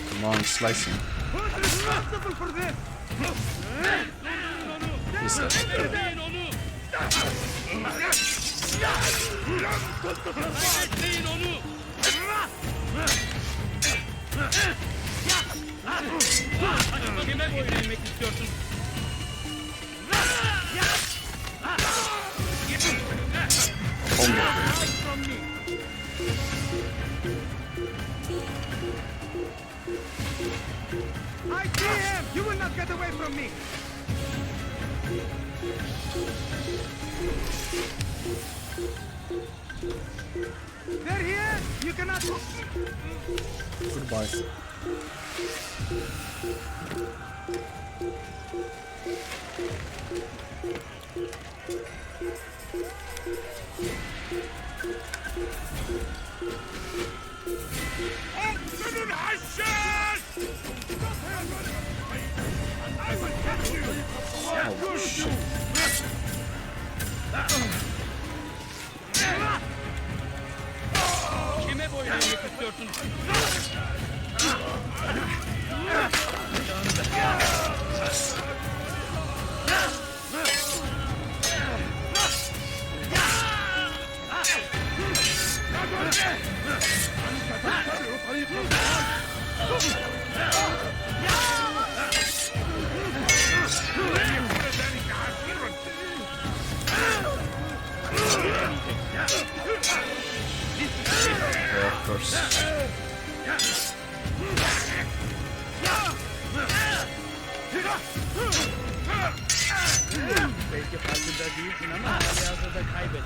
Come on, slicing. Responsible for this. He's dead. Kaybetmeyin onu. Kime boyun eğmek istiyorsun? I see him! You will not get away from me! They're here! You cannot... Goodbye. Oh shit. Kime boyun eğmek istiyorsun? Yeah, of course. Belki farkında değilsin ama halihazırda kaybettin.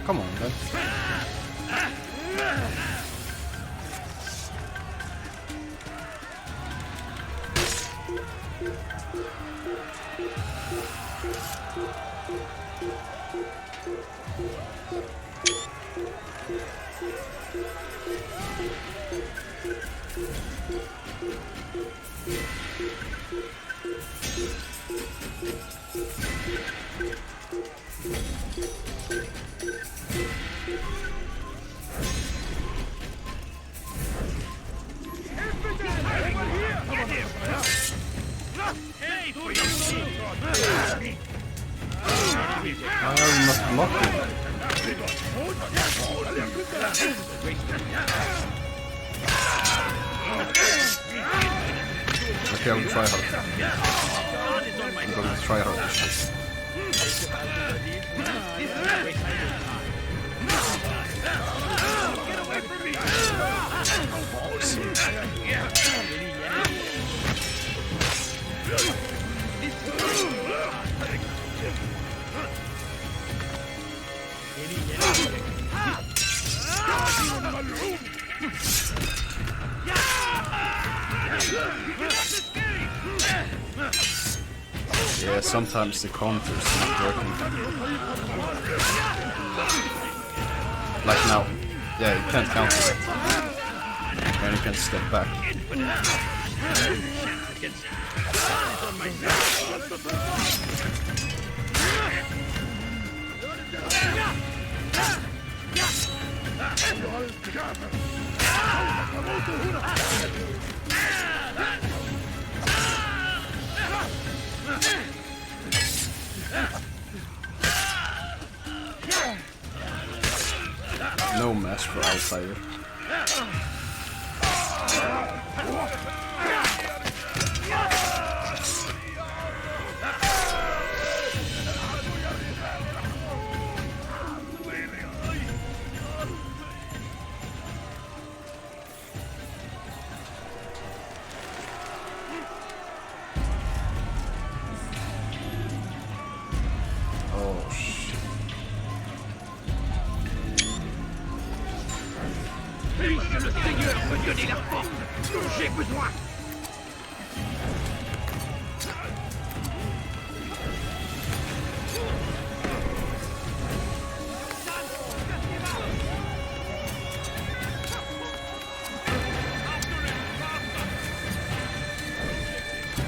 Come on, then. Why are you not blocking? Okay, I will try hard. I'm going to try hard this shit. Yeah, sometimes the counter's not working. Like now. Yeah, you can't counter it. And you can step back. No match for outsider. Puisse le Seigneur me donner la force dont j'ai besoin.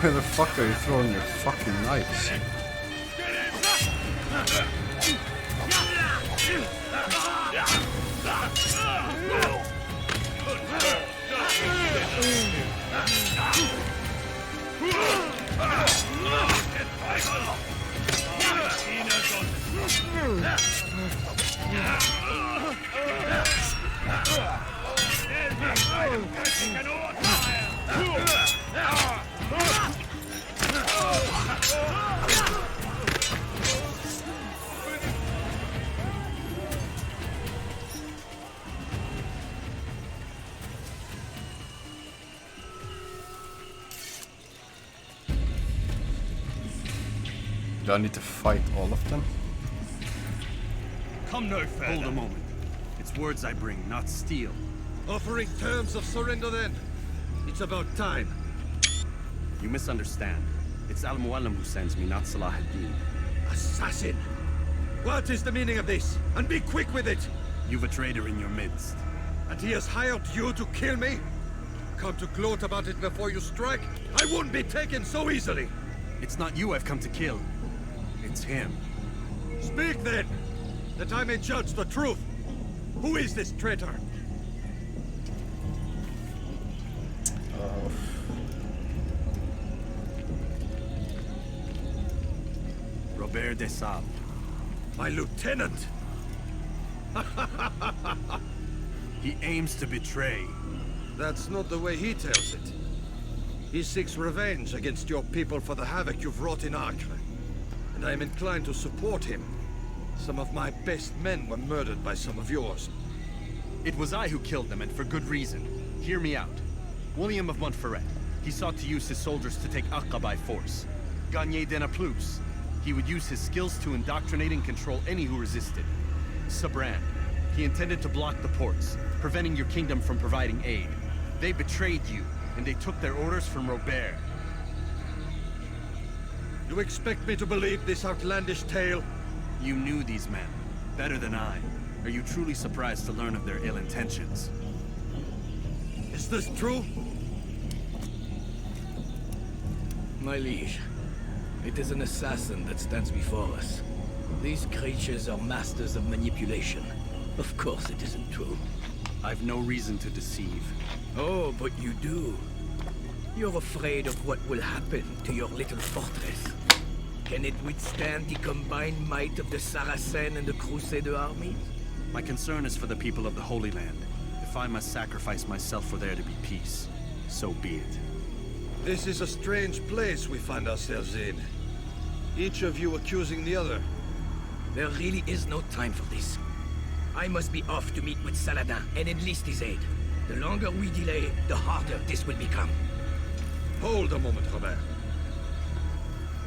Where the fuck are you throwing your fucking knives? Do I need to fight all of them? Come no further. Hold a moment. It's words I bring, not steel. Offering terms of surrender then. It's about time. You misunderstand. It's Al-Mualim who sends me, not Salah ad-Din. Assassin! What is the meaning of this? And be quick with it! You've a traitor in your midst. And he has hired you to kill me? Come to gloat about it before you strike? I won't be taken so easily! It's not you I've come to kill. It's him. Speak then, that I may judge the truth. Who is this traitor? Robert de Sable. My lieutenant! He aims to betray. That's not the way he tells it. He seeks revenge against your people for the havoc you've wrought in Acre. And I am inclined to support him. Some of my best men were murdered by some of yours. It was I who killed them, and for good reason. Hear me out. William of Montferrat. He sought to use his soldiers to take Acre by force. Gagné de Naplouse. He would use his skills to indoctrinate and control any who resisted. Sabran. He intended to block the ports, preventing your kingdom from providing aid. They betrayed you, and they took their orders from Robert. You expect me to believe this outlandish tale? You knew these men, better than I. Are you truly surprised to learn of their ill intentions? Is this true? My liege, it is an assassin that stands before us. These creatures are masters of manipulation. Of course it isn't true. I've no reason to deceive. Oh, but you do. You're afraid of what will happen to your little fortress. Can it withstand the combined might of the Saracen and the Crusader armies? My concern is for the people of the Holy Land. If I must sacrifice myself for there to be peace, so be it. This is a strange place we find ourselves in. Each of you accusing the other. There really is no time for this. I must be off to meet with Saladin and enlist his aid. The longer we delay, the harder this will become. Hold a moment, Robert.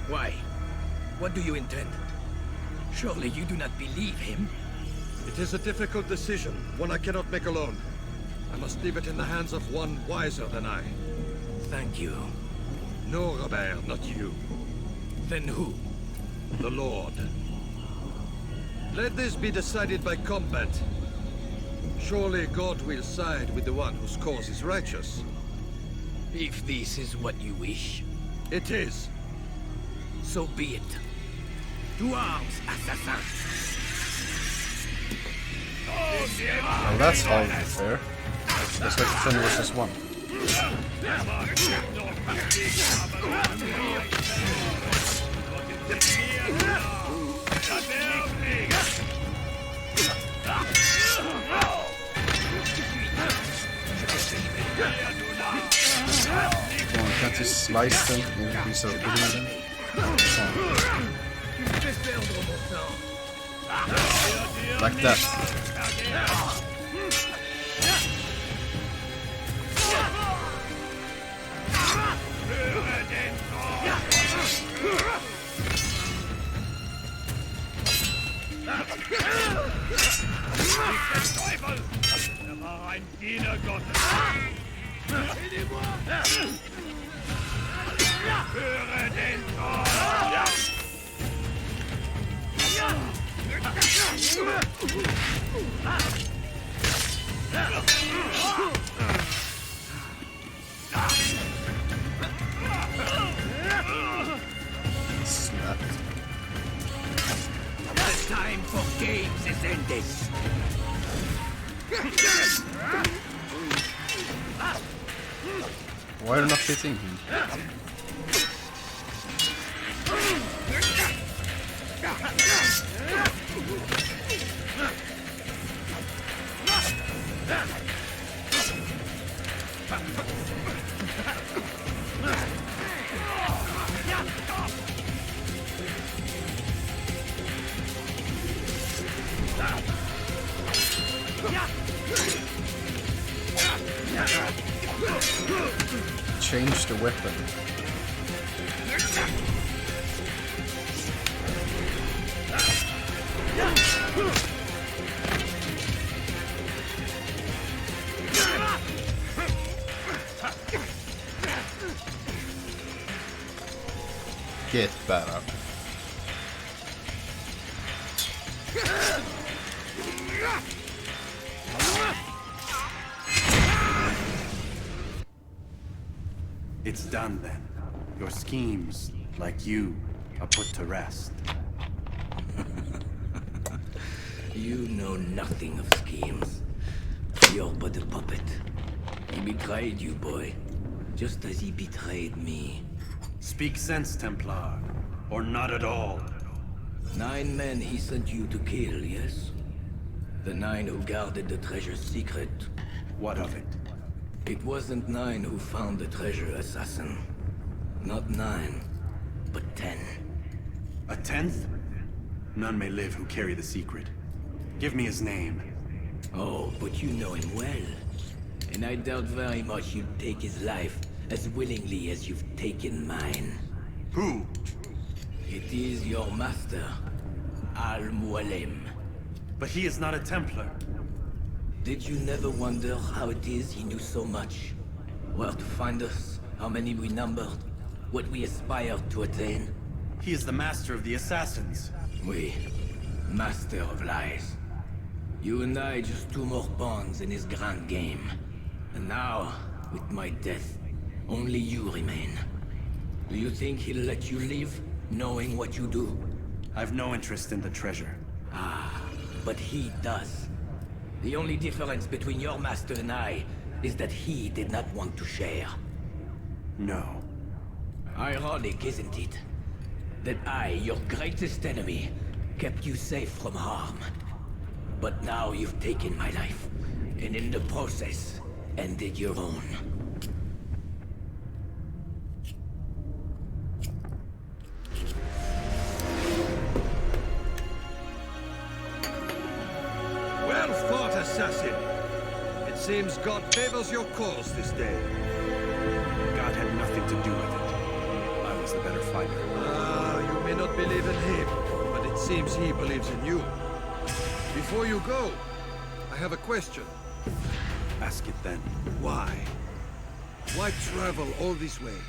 Why? What do you intend? Surely you do not believe him? It is a difficult decision, one I cannot make alone. I must leave it in the hands of one wiser than I. Thank you. No, Robert, not you. Then who? The Lord. Let this be decided by combat. Surely God will side with the one whose cause is righteous. If this is what you wish. It is. So be it. To arms, Assassin! Well, that's all fair. Let's make 10 versus 1. Come on, can't you slice them instead of hitting them? Like that. Ein Diener Gottes. Führe den Tod! Snapped. The time for games is ended. Why are you not hitting him? Change the weapon. Get better. It's done then. Your schemes, like you, are put to rest. You know nothing of schemes. You're but a puppet. He betrayed you, boy. Just as he betrayed me. Speak sense, Templar. Or not at all. 9 men he sent you to kill, yes? The 9 who guarded the treasure's secret. What of it? It wasn't 9 who found the treasure, Assassin. Not 9, but 10. A 10th? None may live who carry the secret. Give me his name. Oh, but you know him well. And I doubt very much you'd take his life as willingly as you've taken mine. Who? It is your master, Al-Mualim. But he is not a Templar. Did you never wonder how it is he knew so much? Where to find us, how many we numbered, what we aspired to attain? He is the master of the Assassins. Oui, master of lies. You and I just 2 more pawns in his grand game. And now, with my death, only you remain. Do you think he'll let you live, knowing what you do? I've no interest in the treasure. Ah, but he does. The only difference between your master and I is that he did not want to share. No. Ironic, isn't it? That I, your greatest enemy, kept you safe from harm. But now you've taken my life, and in the process, ended your own. Well fought, Assassin. It seems God favors your cause this day. God had nothing to do with it. I was the better fighter. Ah, you may not believe in him, but it seems he believes in you. Before you go, I have a question. Ask it then. Why? Why travel all this way?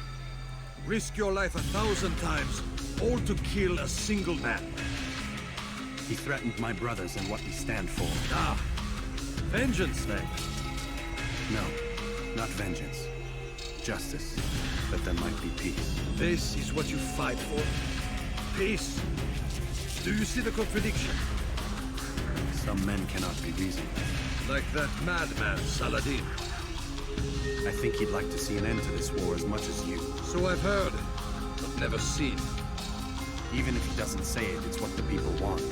Risk your life 1,000 times, all to kill a single man. He threatened my brothers and what we stand for. Ah, vengeance then. No, not vengeance. Justice, that there might be peace. This is what you fight for? Peace? Do you see the contradiction? Some men cannot be reasoned. Like that madman, Saladin. I think he'd like to see an end to this war as much as you. So I've heard, but never seen. Even if he doesn't say it, it's what the people want.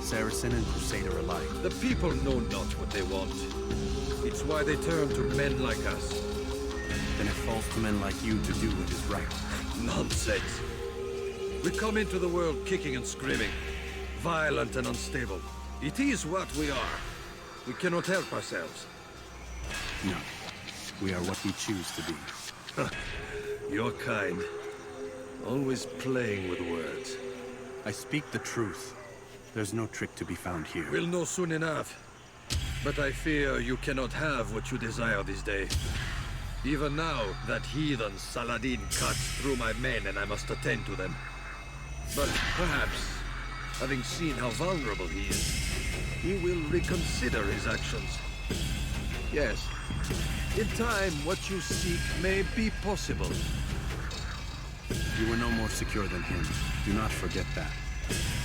Saracen and Crusader alike. The people know not what they want. It's why they turn to men like us. Then it falls to men like you to do what is right. Nonsense. We come into the world kicking and screaming, violent and unstable. It is what we are. We cannot help ourselves. No. We are what we choose to be. Your kind. Always playing with words. I speak the truth. There's no trick to be found here. We'll know soon enough. But I fear you cannot have what you desire this day. Even now, that heathen Saladin cuts through my men and I must attend to them. But perhaps, having seen how vulnerable he is, he will reconsider his actions. Yes, in time, what you seek may be possible. You were no more secure than him. Do not forget that.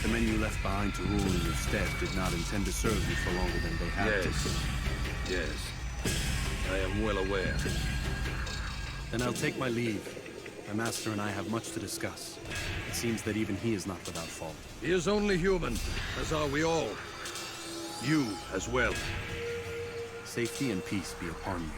The men you left behind to rule in your stead did not intend to serve you for longer than they had to. Yes. I am well aware. Then I'll take my leave. My master and I have much to discuss. It seems that even he is not without fault. He is only human, as are we all. You as well. Safety and peace be upon you.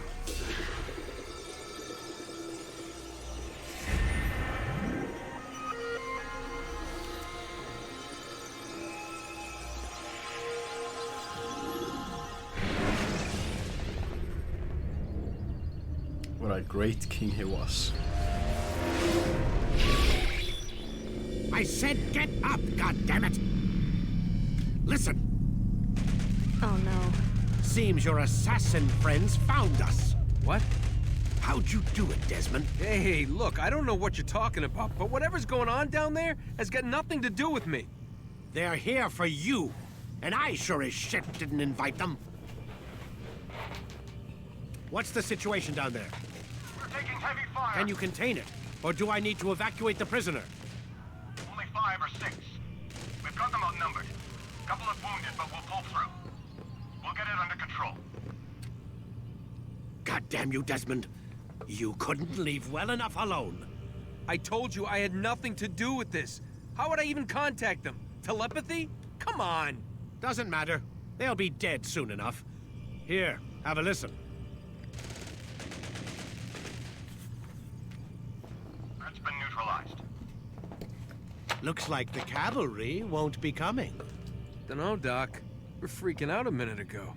What a great king he was. I said get up, goddammit! Listen! Oh no. Seems your assassin friends found us. What? How'd you do it, Desmond? Hey, look, I don't know what you're talking about, but whatever's going on down there has got nothing to do with me. They're here for you, and I sure as shit didn't invite them. What's the situation down there? We're taking heavy fire. Can you contain it? Or do I need to evacuate the prisoner? Only 5 or 6. We've got them outnumbered. Couple of wounded, but we'll pull through. We'll get it under control. God damn you, Desmond. You couldn't leave well enough alone. I told you I had nothing to do with this. How would I even contact them? Telepathy? Come on. Doesn't matter. They'll be dead soon enough. Here, have a listen. Threat's been neutralized. Looks like the cavalry won't be coming. Dunno, Doc. We're freaking out a minute ago.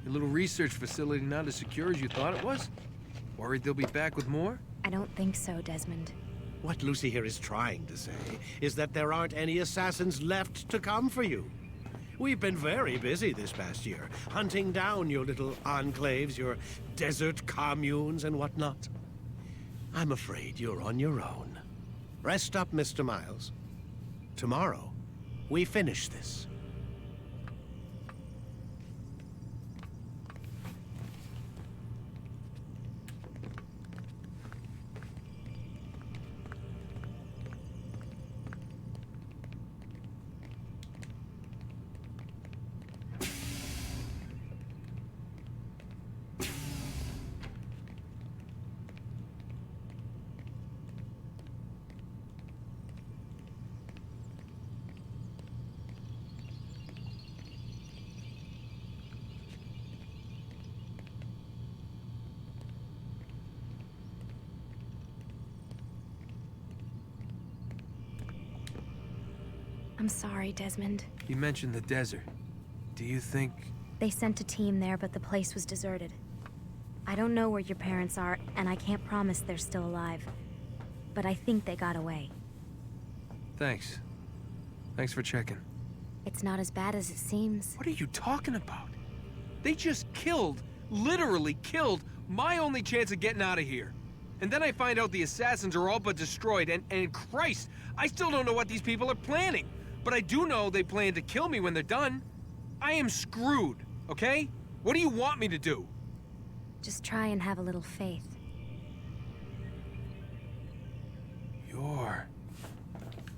Your little research facility not as secure as you thought it was? Worried they'll be back with more? I don't think so, Desmond. What Lucy here is trying to say is that there aren't any assassins left to come for you. We've been very busy this past year, hunting down your little enclaves, your desert communes and whatnot. I'm afraid you're on your own. Rest up, Mr. Miles. Tomorrow, we finish this. I'm sorry, Desmond. You mentioned the desert. Do you think... They sent a team there, but the place was deserted. I don't know where your parents are, and I can't promise they're still alive. But I think they got away. Thanks. Thanks for checking. It's not as bad as it seems. What are you talking about? They just killed, literally killed, my only chance of getting out of here. And then I find out the assassins are all but destroyed, and Christ, I still don't know what these people are planning. But I do know they plan to kill me when they're done. I am screwed, okay? What do you want me to do? Just try and have a little faith.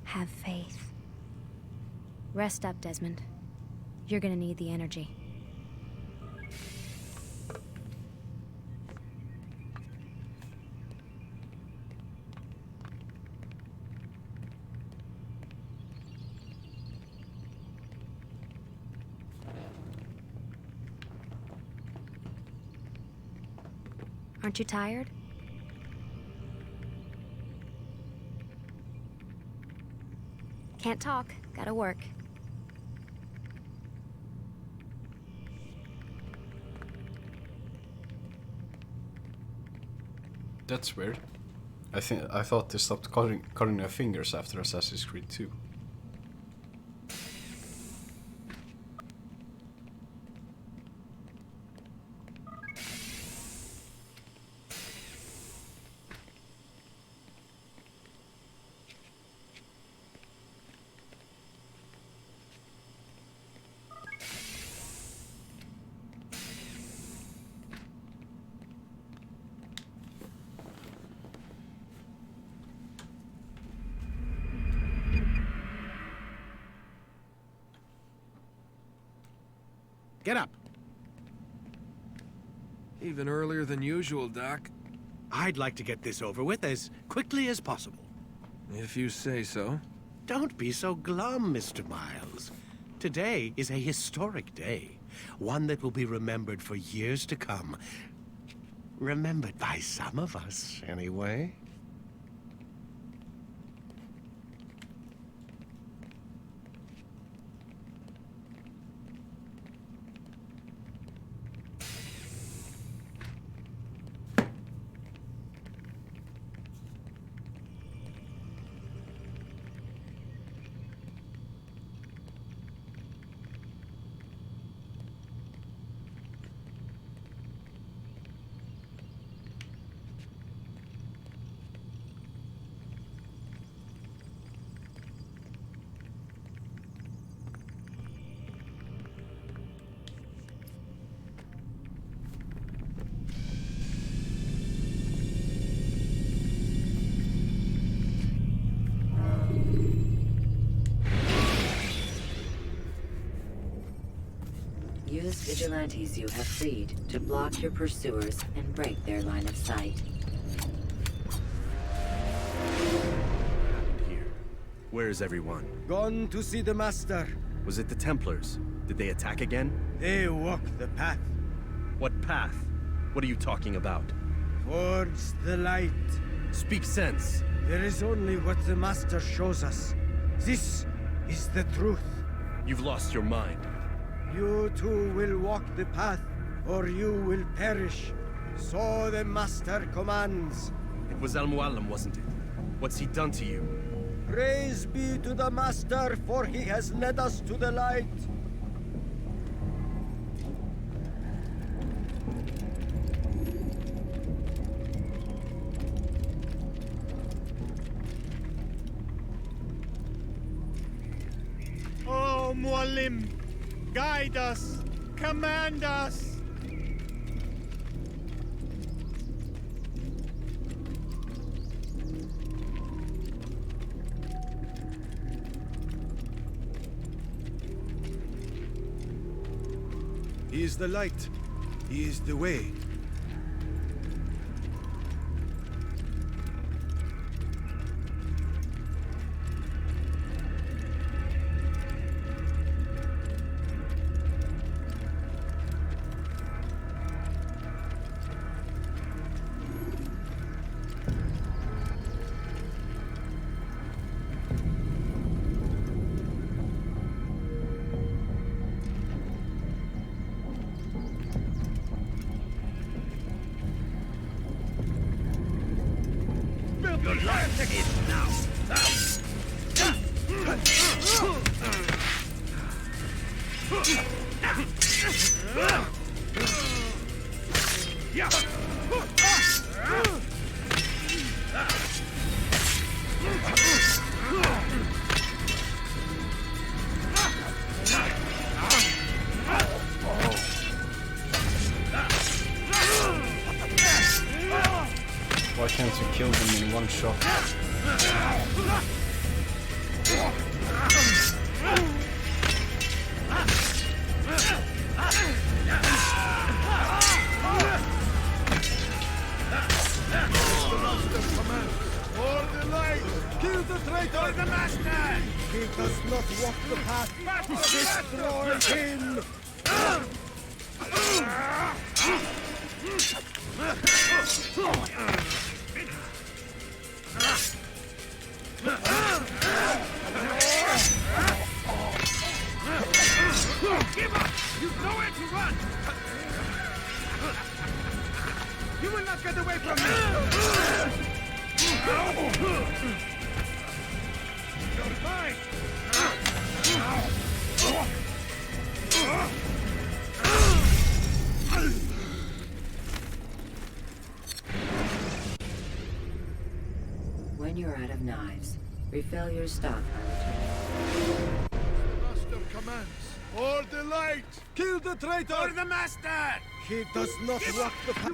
Have faith. Rest up, Desmond. You're gonna need the energy. Aren't you tired? Can't talk. Gotta work. That's weird. I thought they stopped cutting their fingers after Assassin's Creed 2. Get up. Even earlier than usual, Doc. I'd like to get this over with as quickly as possible. If you say so. Don't be so glum, Mr. Miles. Today is a historic day. One that will be remembered for years to come. Remembered by some of us, anyway. Use vigilantes you have freed to block your pursuers and break their line of sight. Here. Where is everyone? Gone to see the Master. Was it the Templars? Did they attack again? They walk the path. What path? What are you talking about? Towards the light. Speak sense. There is only what the Master shows us. This is the truth. You've lost your mind. You too will walk the path, or you will perish. So the Master commands. It was Al-Mualim, wasn't it? What's he done to you? Praise be to the Master, for he has led us to the light. Oh, Mualim! Guide us! Command us! He is the light. He is the way. Your life is now. Why can't you kill them in one shot? For the light! Kill the traitor! The Master! He does not walk the path. Destroy him! Give up! You've nowhere to run! You will not get away from me! You're mine! When you're out of knives, refill your stock. Master commands. For the light! Kill the traitor! For the Master! He does not walk the path.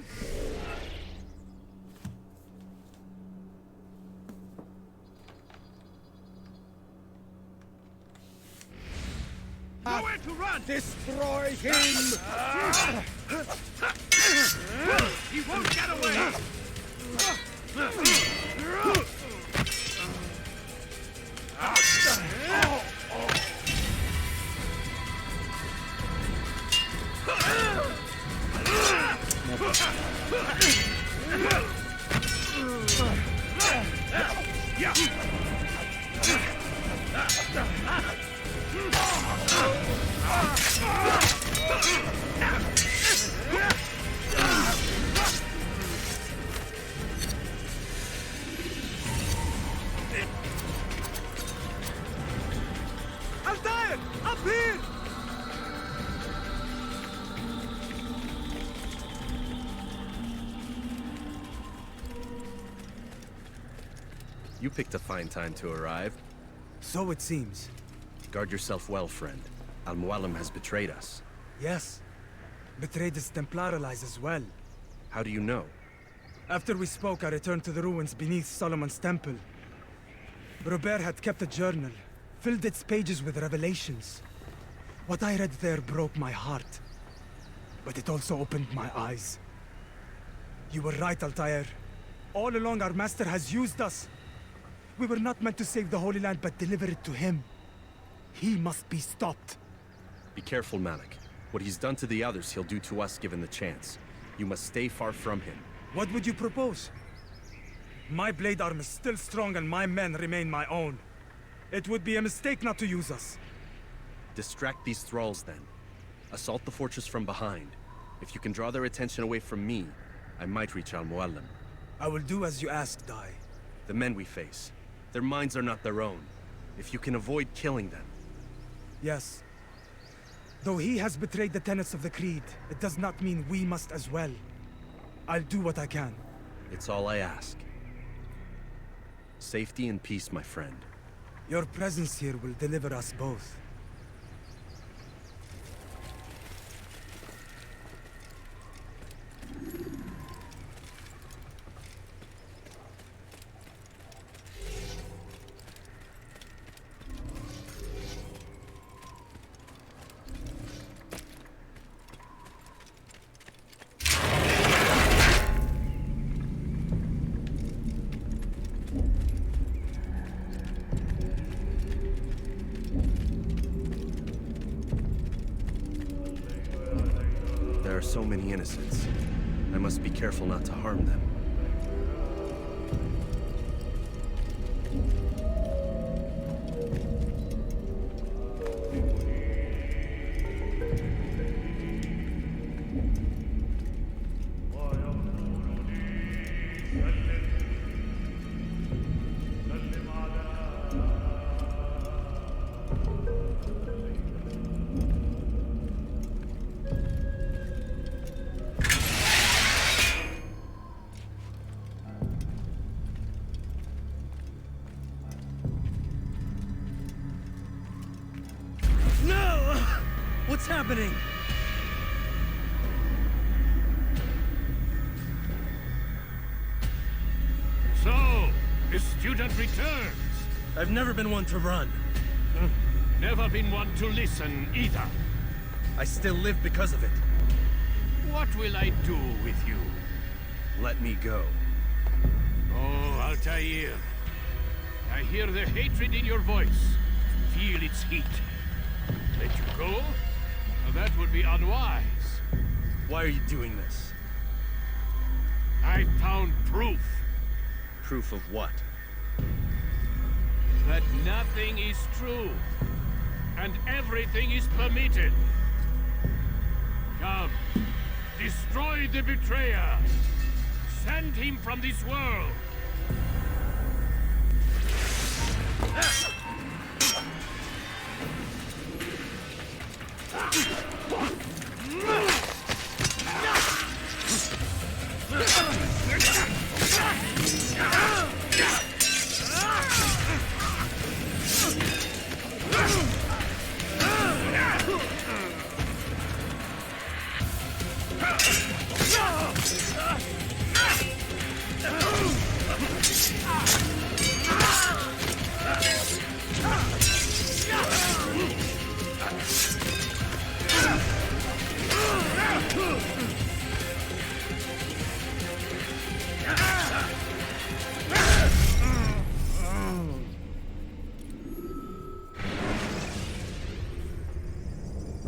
Nowhere to run! Destroy him! He won't get away! Altair! Up here! You picked a fine time to arrive. So it seems. Guard yourself well, friend. Al-Mualim has betrayed us. Yes. Betrayed his Templar allies as well. How do you know? After we spoke, I returned to the ruins beneath Solomon's temple. Robert had kept a journal, filled its pages with revelations. What I read there broke my heart. But it also opened my eyes. You were right, Altair. All along our master has used us. We were not meant to save the Holy Land, but deliver it to him. He must be stopped. Be careful, Malik. What he's done to the others, he'll do to us given the chance. You must stay far from him. What would you propose? My blade arm is still strong and my men remain my own. It would be a mistake not to use us. Distract these thralls, then. Assault the fortress from behind. If you can draw their attention away from me, I might reach Al-Mualim. I will do as you ask, Dai. The men we face, their minds are not their own. If you can avoid killing them. Yes. Though he has betrayed the tenets of the Creed, it does not mean we must as well. I'll do what I can. It's all I ask. Safety and peace, my friend. Your presence here will deliver us both. There are so many innocents. I must be careful not to harm them. No! What's happening? So, the student returns. I've never been one to run. Never been one to listen either. I still live because of it. What will I do with you? Let me go. Oh, Altair. I hear the hatred in your voice. Feel its heat. Let you go? Well, that would be unwise. Why are you doing this? I found proof. Proof of what? That nothing is true. And everything is permitted. Come. Destroy the betrayer. Send him from this world.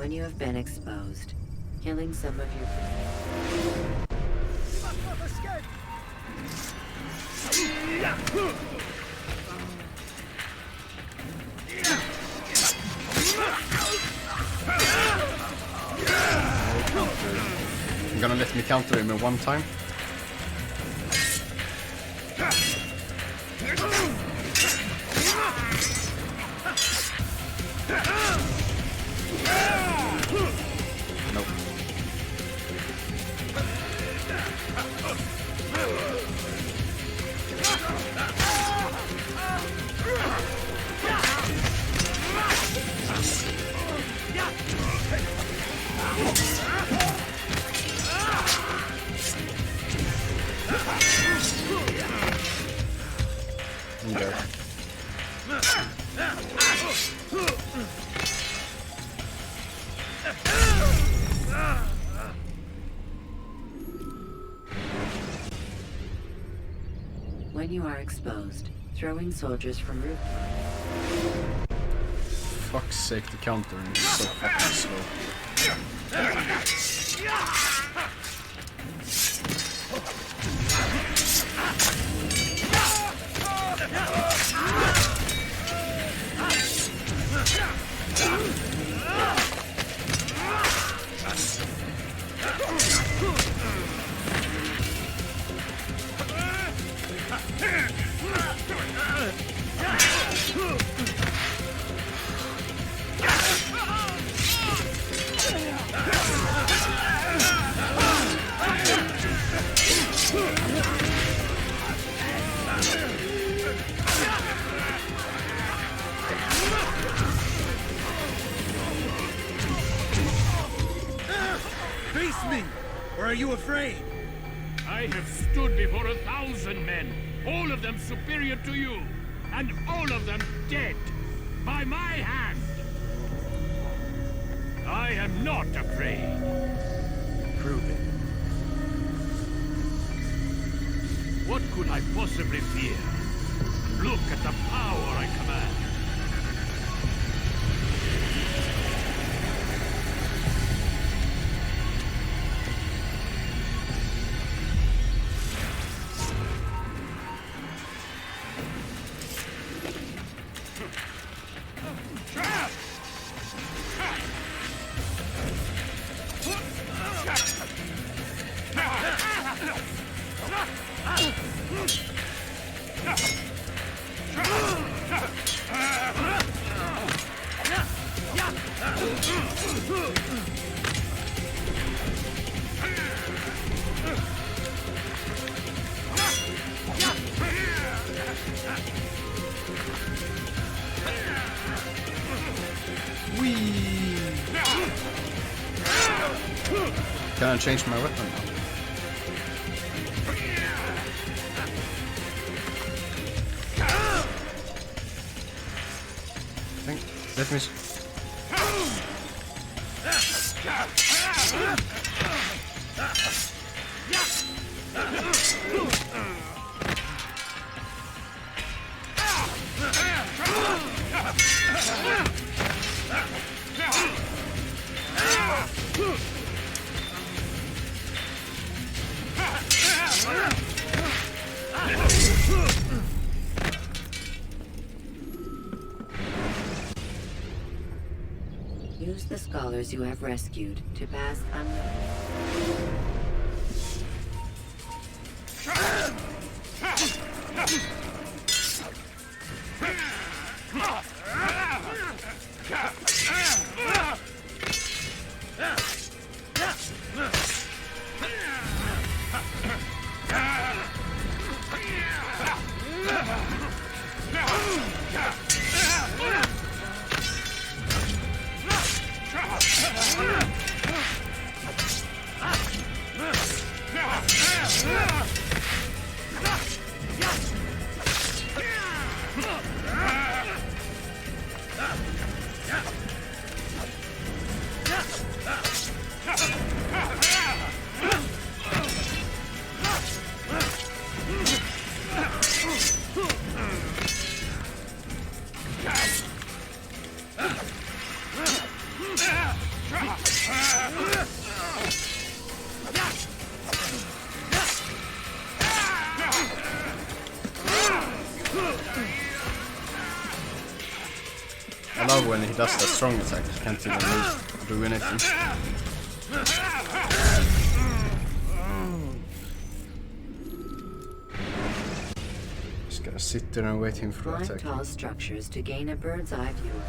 When you have been exposed, killing some of your... You're gonna let me counter him in one time? Nope. I'm dead. When you are exposed, throwing soldiers from rooftops. Fuck's sake, the countering is so fucking slow. Face me! Or are you afraid? I have stood before 1,000 men, all of them superior to you, and all of them dead, by my hand. I am not afraid. Prove it. What could I possibly fear? Look at the power I command. Can I change my weapon now? Let me... Use the scholars you have rescued to pass unknown. he does that strong attack, he can't even do anything. Just gotta sit there and wait him for Climb attack. tall structures to gain a bird's eye view of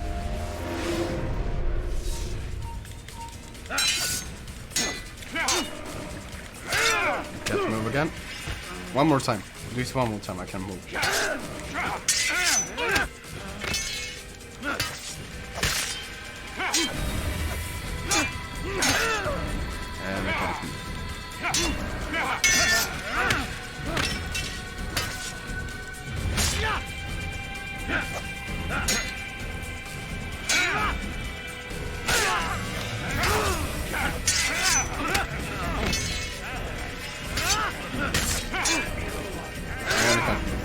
Can't move again. One more time. Do it one more time, I can move. And I can't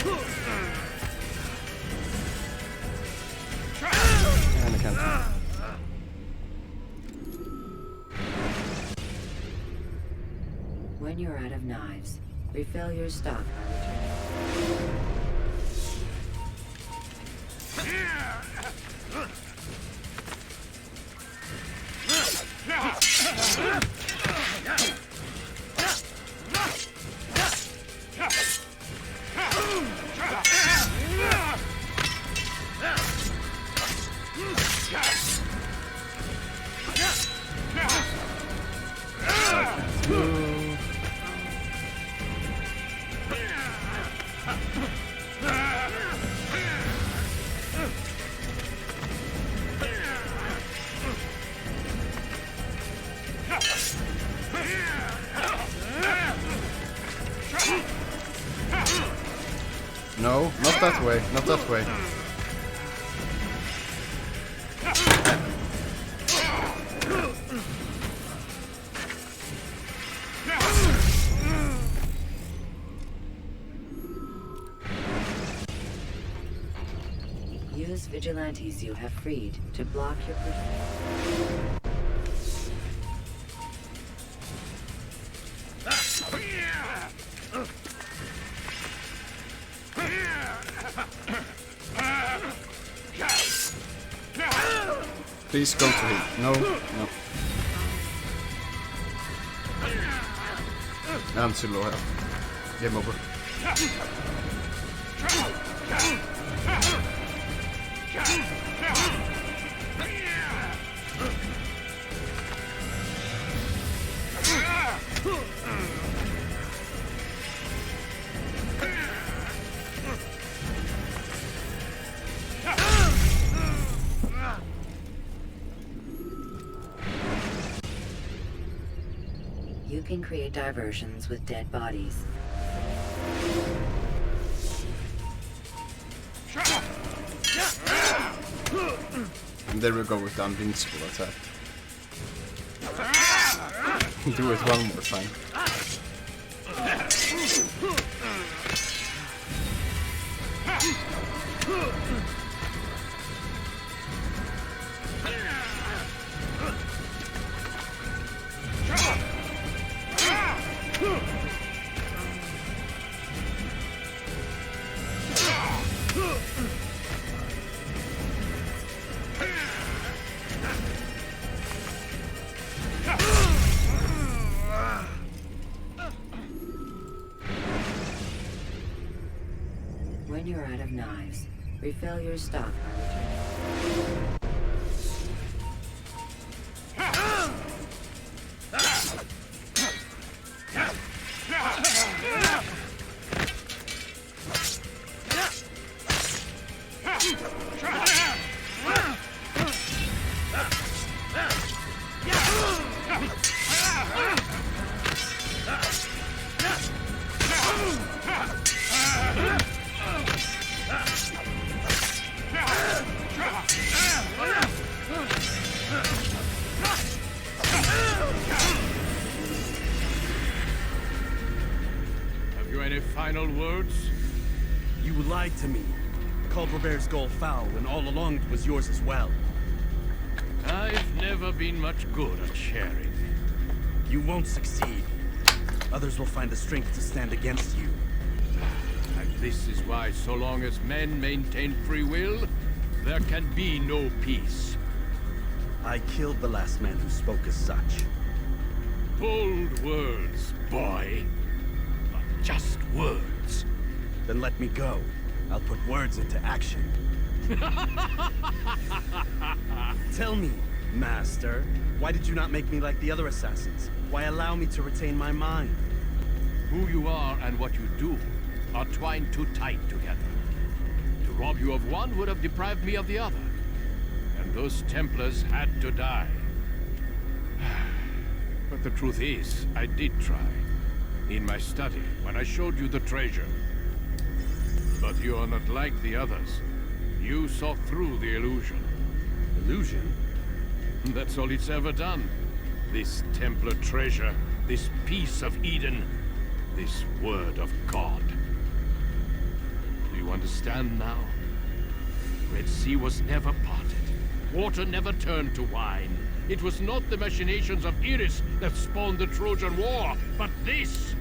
move. And I can't move. When you're out of knives, refill your stock. No, not that way, not that way. Use vigilantes you have freed to block your pursuit. Please go to him. No, no. I'm too low health. Game over. You can create diversions with dead bodies. And there we go with the invincible attack. Do it one more time. When you're out of knives, refill your stock. Have you any final words? You lied to me. Called Robert's goal foul, and all along it was yours as well. I've never been much good at sharing. You won't succeed. Others will find the strength to stand against you. And this is why, so long as men maintain free will, there can be no peace. I killed the last man who spoke as such. Bold words, boy. But just words. Then let me go. I'll put words into action. Tell me, Master, why did you not make me like the other assassins? Why allow me to retain my mind? Who you are and what you do are twined too tight together. To rob you of one would have deprived me of the other. And those Templars had to die. But the truth is, I did try. In my study, when I showed you the treasure. But you are not like the others. You saw through the illusion. Illusion? That's all it's ever done. This Templar treasure, this piece of Eden, this word of God. Do you understand now? Red Sea was never parted. Water never turned to wine. It was not the machinations of Iris that spawned the Trojan War, but this!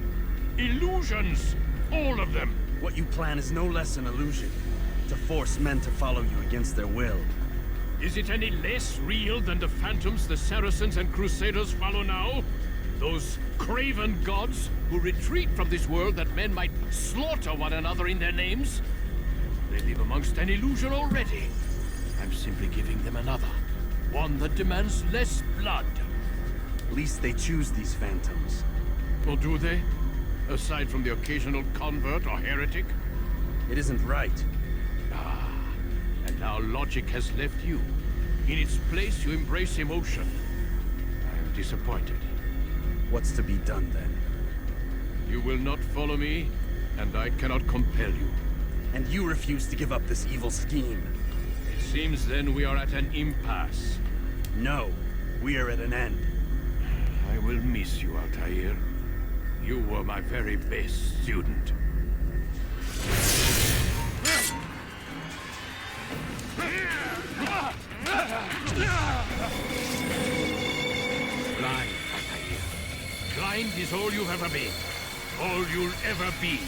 Illusions! All of them! What you plan is no less an illusion. To force men to follow you against their will. Is it any less real than the phantoms the Saracens and Crusaders follow now? Those craven gods who retreat from this world that men might slaughter one another in their names? They live amongst an illusion already. I'm simply giving them another. One that demands less blood. At least they choose these phantoms. Or do they? Aside from the occasional convert or heretic? It isn't right. Ah, and now logic has left you. In its place, you embrace emotion. I am disappointed. What's to be done, then? You will not follow me, and I cannot compel you. And you refuse to give up this evil scheme. It seems then we are at an impasse. No, we are at an end. I will miss you, Altair. You were my very best student. Blind, Altair. Blind is all you've ever been. All you'll ever be.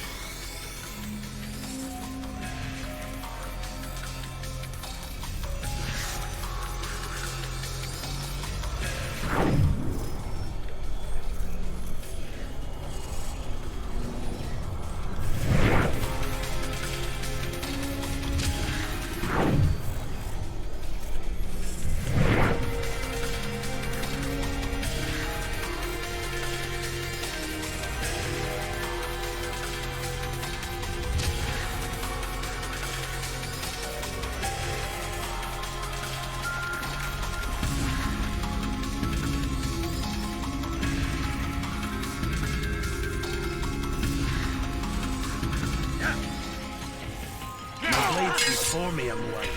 Before me, I'm white.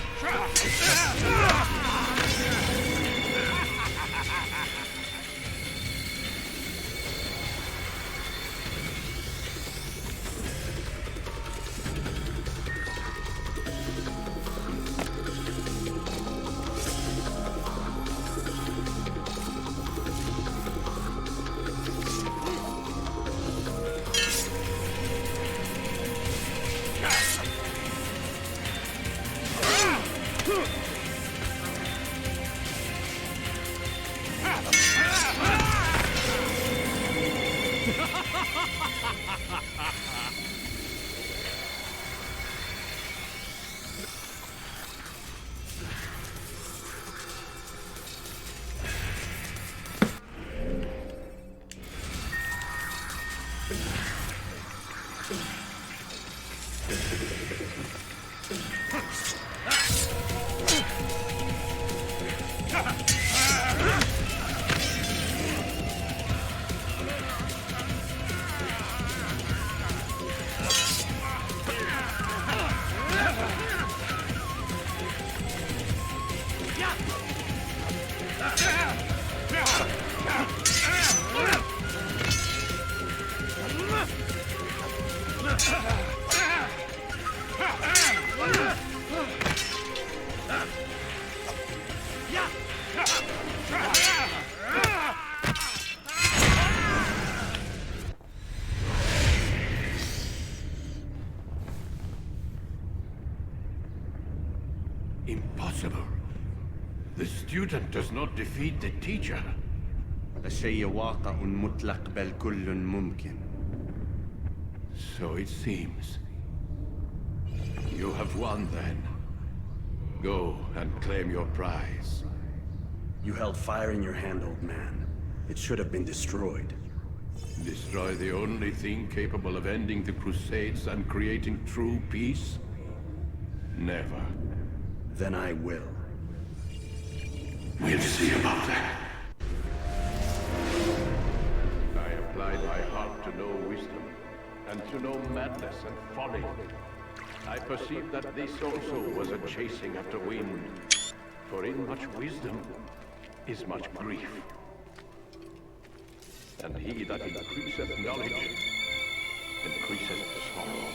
student does not defeat the teacher. الشيء واقع مطلق بل كل ممكن. So it seems. You have won then. Go and claim your prize. You held fire in your hand, old man. It should have been destroyed. Destroy the only thing capable of ending the Crusades and creating true peace? Never. Then I will. We'll see about that. I applied my heart to know wisdom, and to know madness and folly. I perceived that this also was a chasing after wind, for in much wisdom is much grief. And he that increaseth knowledge, increaseth sorrow.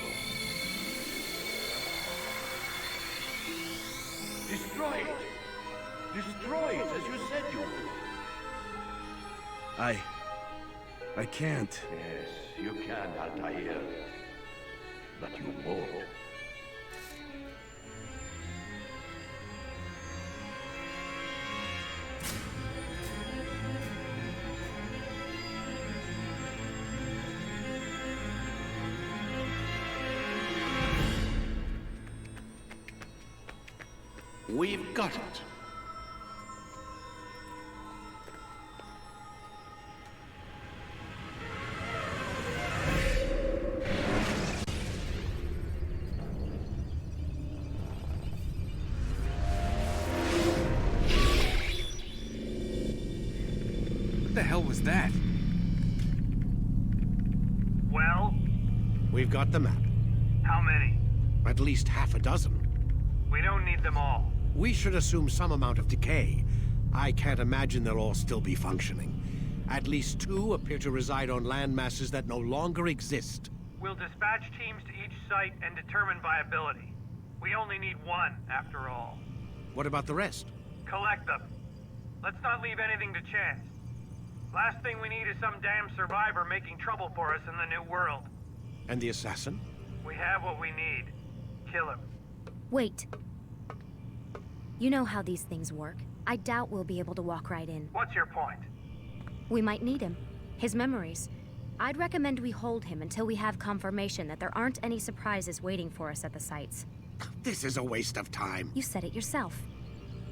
Destroy it! Destroy it, as you said you would. I can't. Yes, you can, Altair. But you won't. We've got it. What the hell was that? Well? We've got the map. How many? At least half a dozen. We don't need them all. We should assume some amount of decay. I can't imagine they'll all still be functioning. At least 2 appear to reside on land masses that no longer exist. We'll dispatch teams to each site and determine viability. We only need 1, after all. What about the rest? Collect them. Let's not leave anything to chance. Last thing we need is some damn survivor making trouble for us in the new world. And the assassin? We have what we need. Kill him. Wait. You know how these things work. I doubt we'll be able to walk right in. What's your point? We might need him. His memories. I'd recommend we hold him until we have confirmation that there aren't any surprises waiting for us at the sites. This is a waste of time. You said it yourself.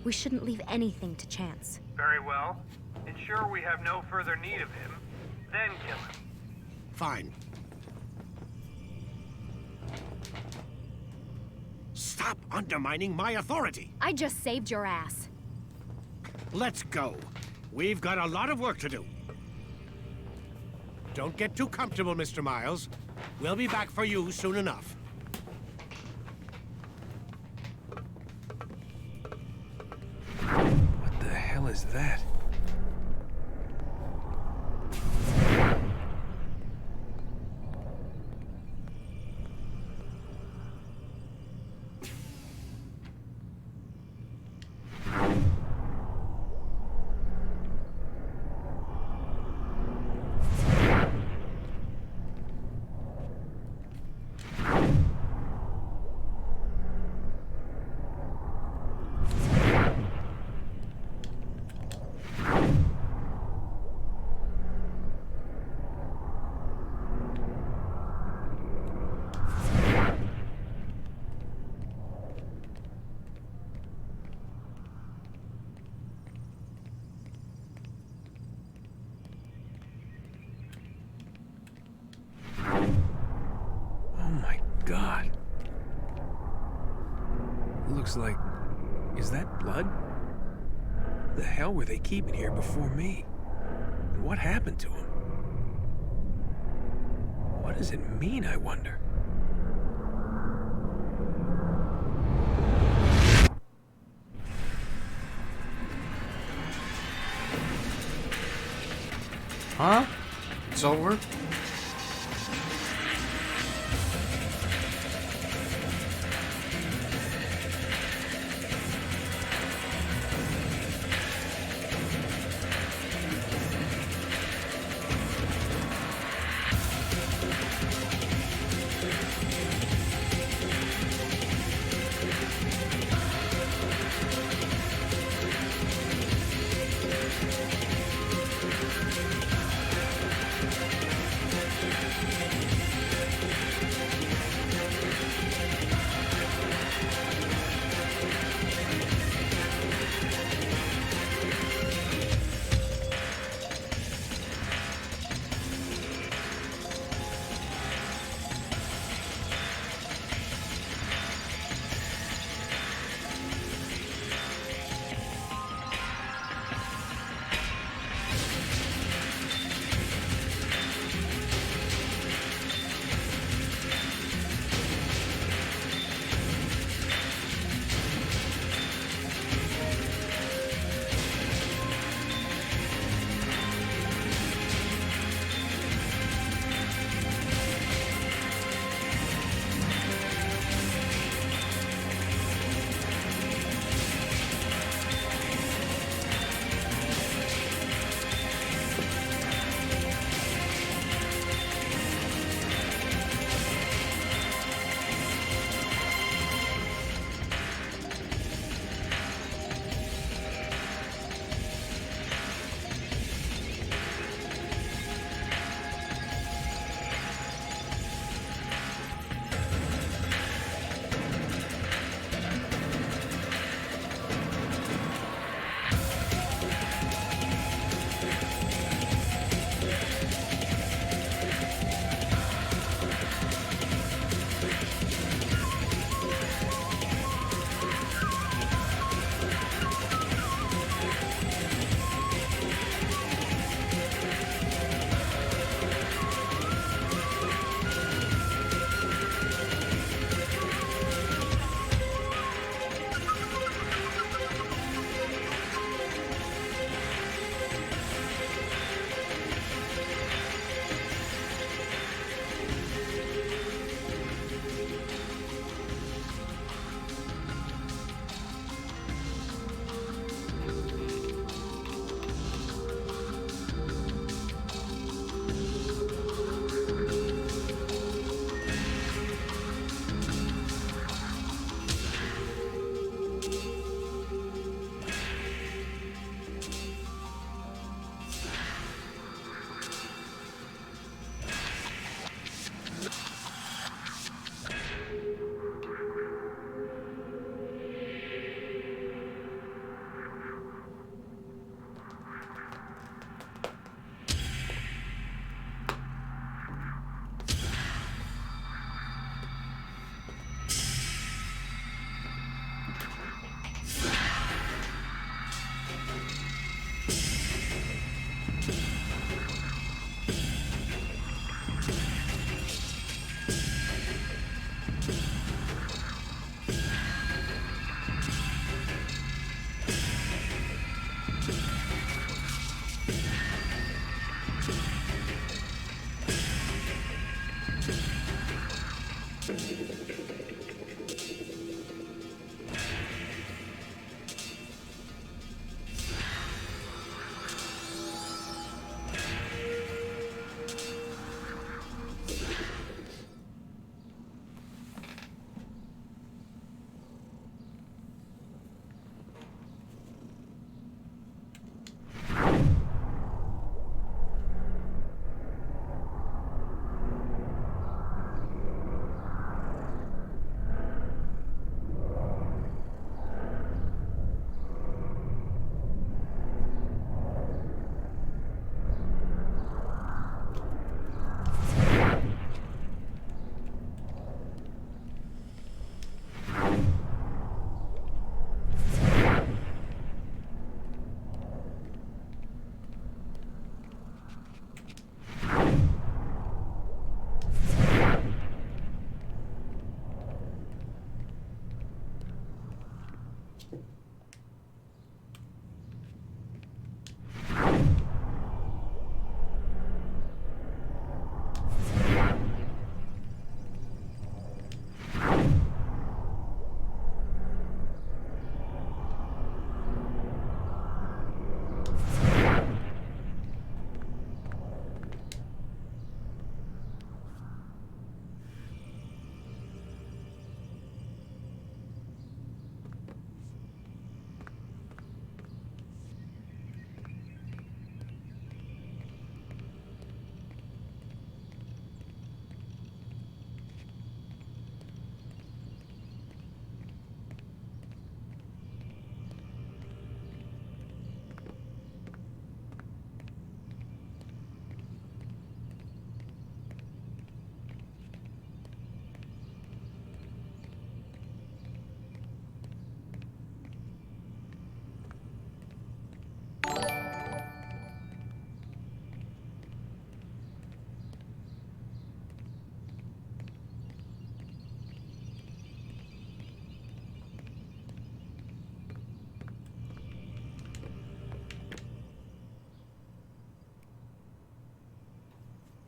We shouldn't leave anything to chance. Very well. Ensure we have no further need of him, then kill him. Fine. Stop undermining my authority! I just saved your ass. Let's go. We've got a lot of work to do. Don't get too comfortable, Mr. Miles. We'll be back for you soon enough. What the hell is that? God. Looks like... Is that blood? The hell were they keeping here before me? And what happened to him? What does it mean, I wonder? Huh? It's over?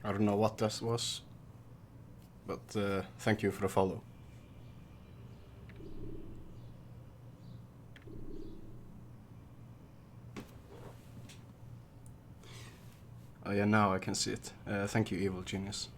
I don't know what that was, but thank you for the follow. Oh yeah, now I can see it. Thank you, Evil Genius.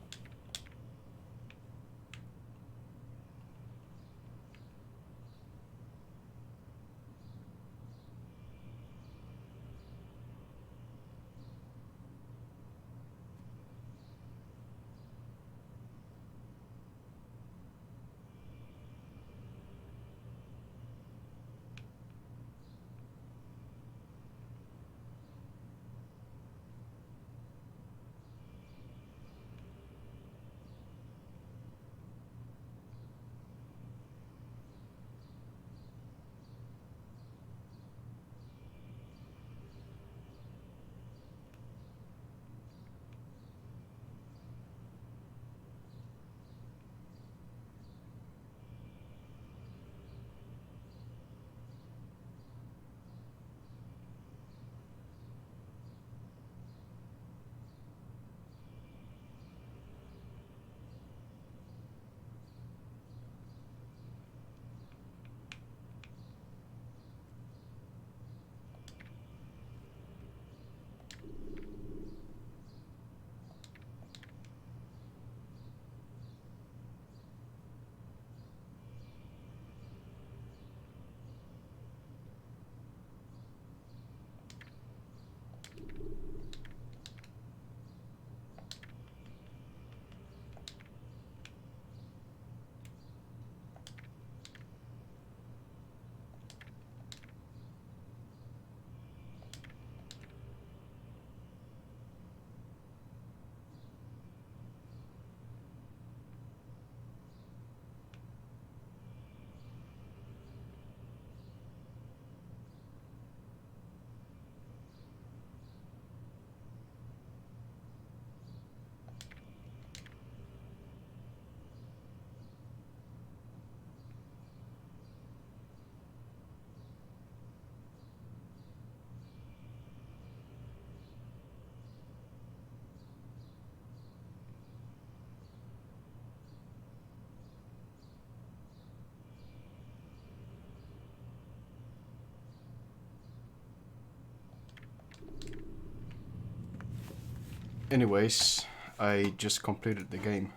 Anyways, I just completed the game.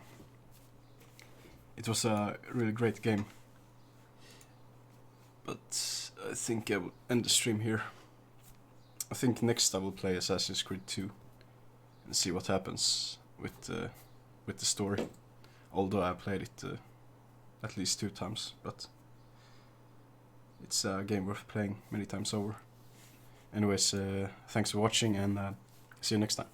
It was a really great game. But I think I will end the stream here. I think next I will play Assassin's Creed 2 and see what happens with the story. Although I played it at least 2 times, but it's a game worth playing many times over. Anyways, thanks for watching and see you next time.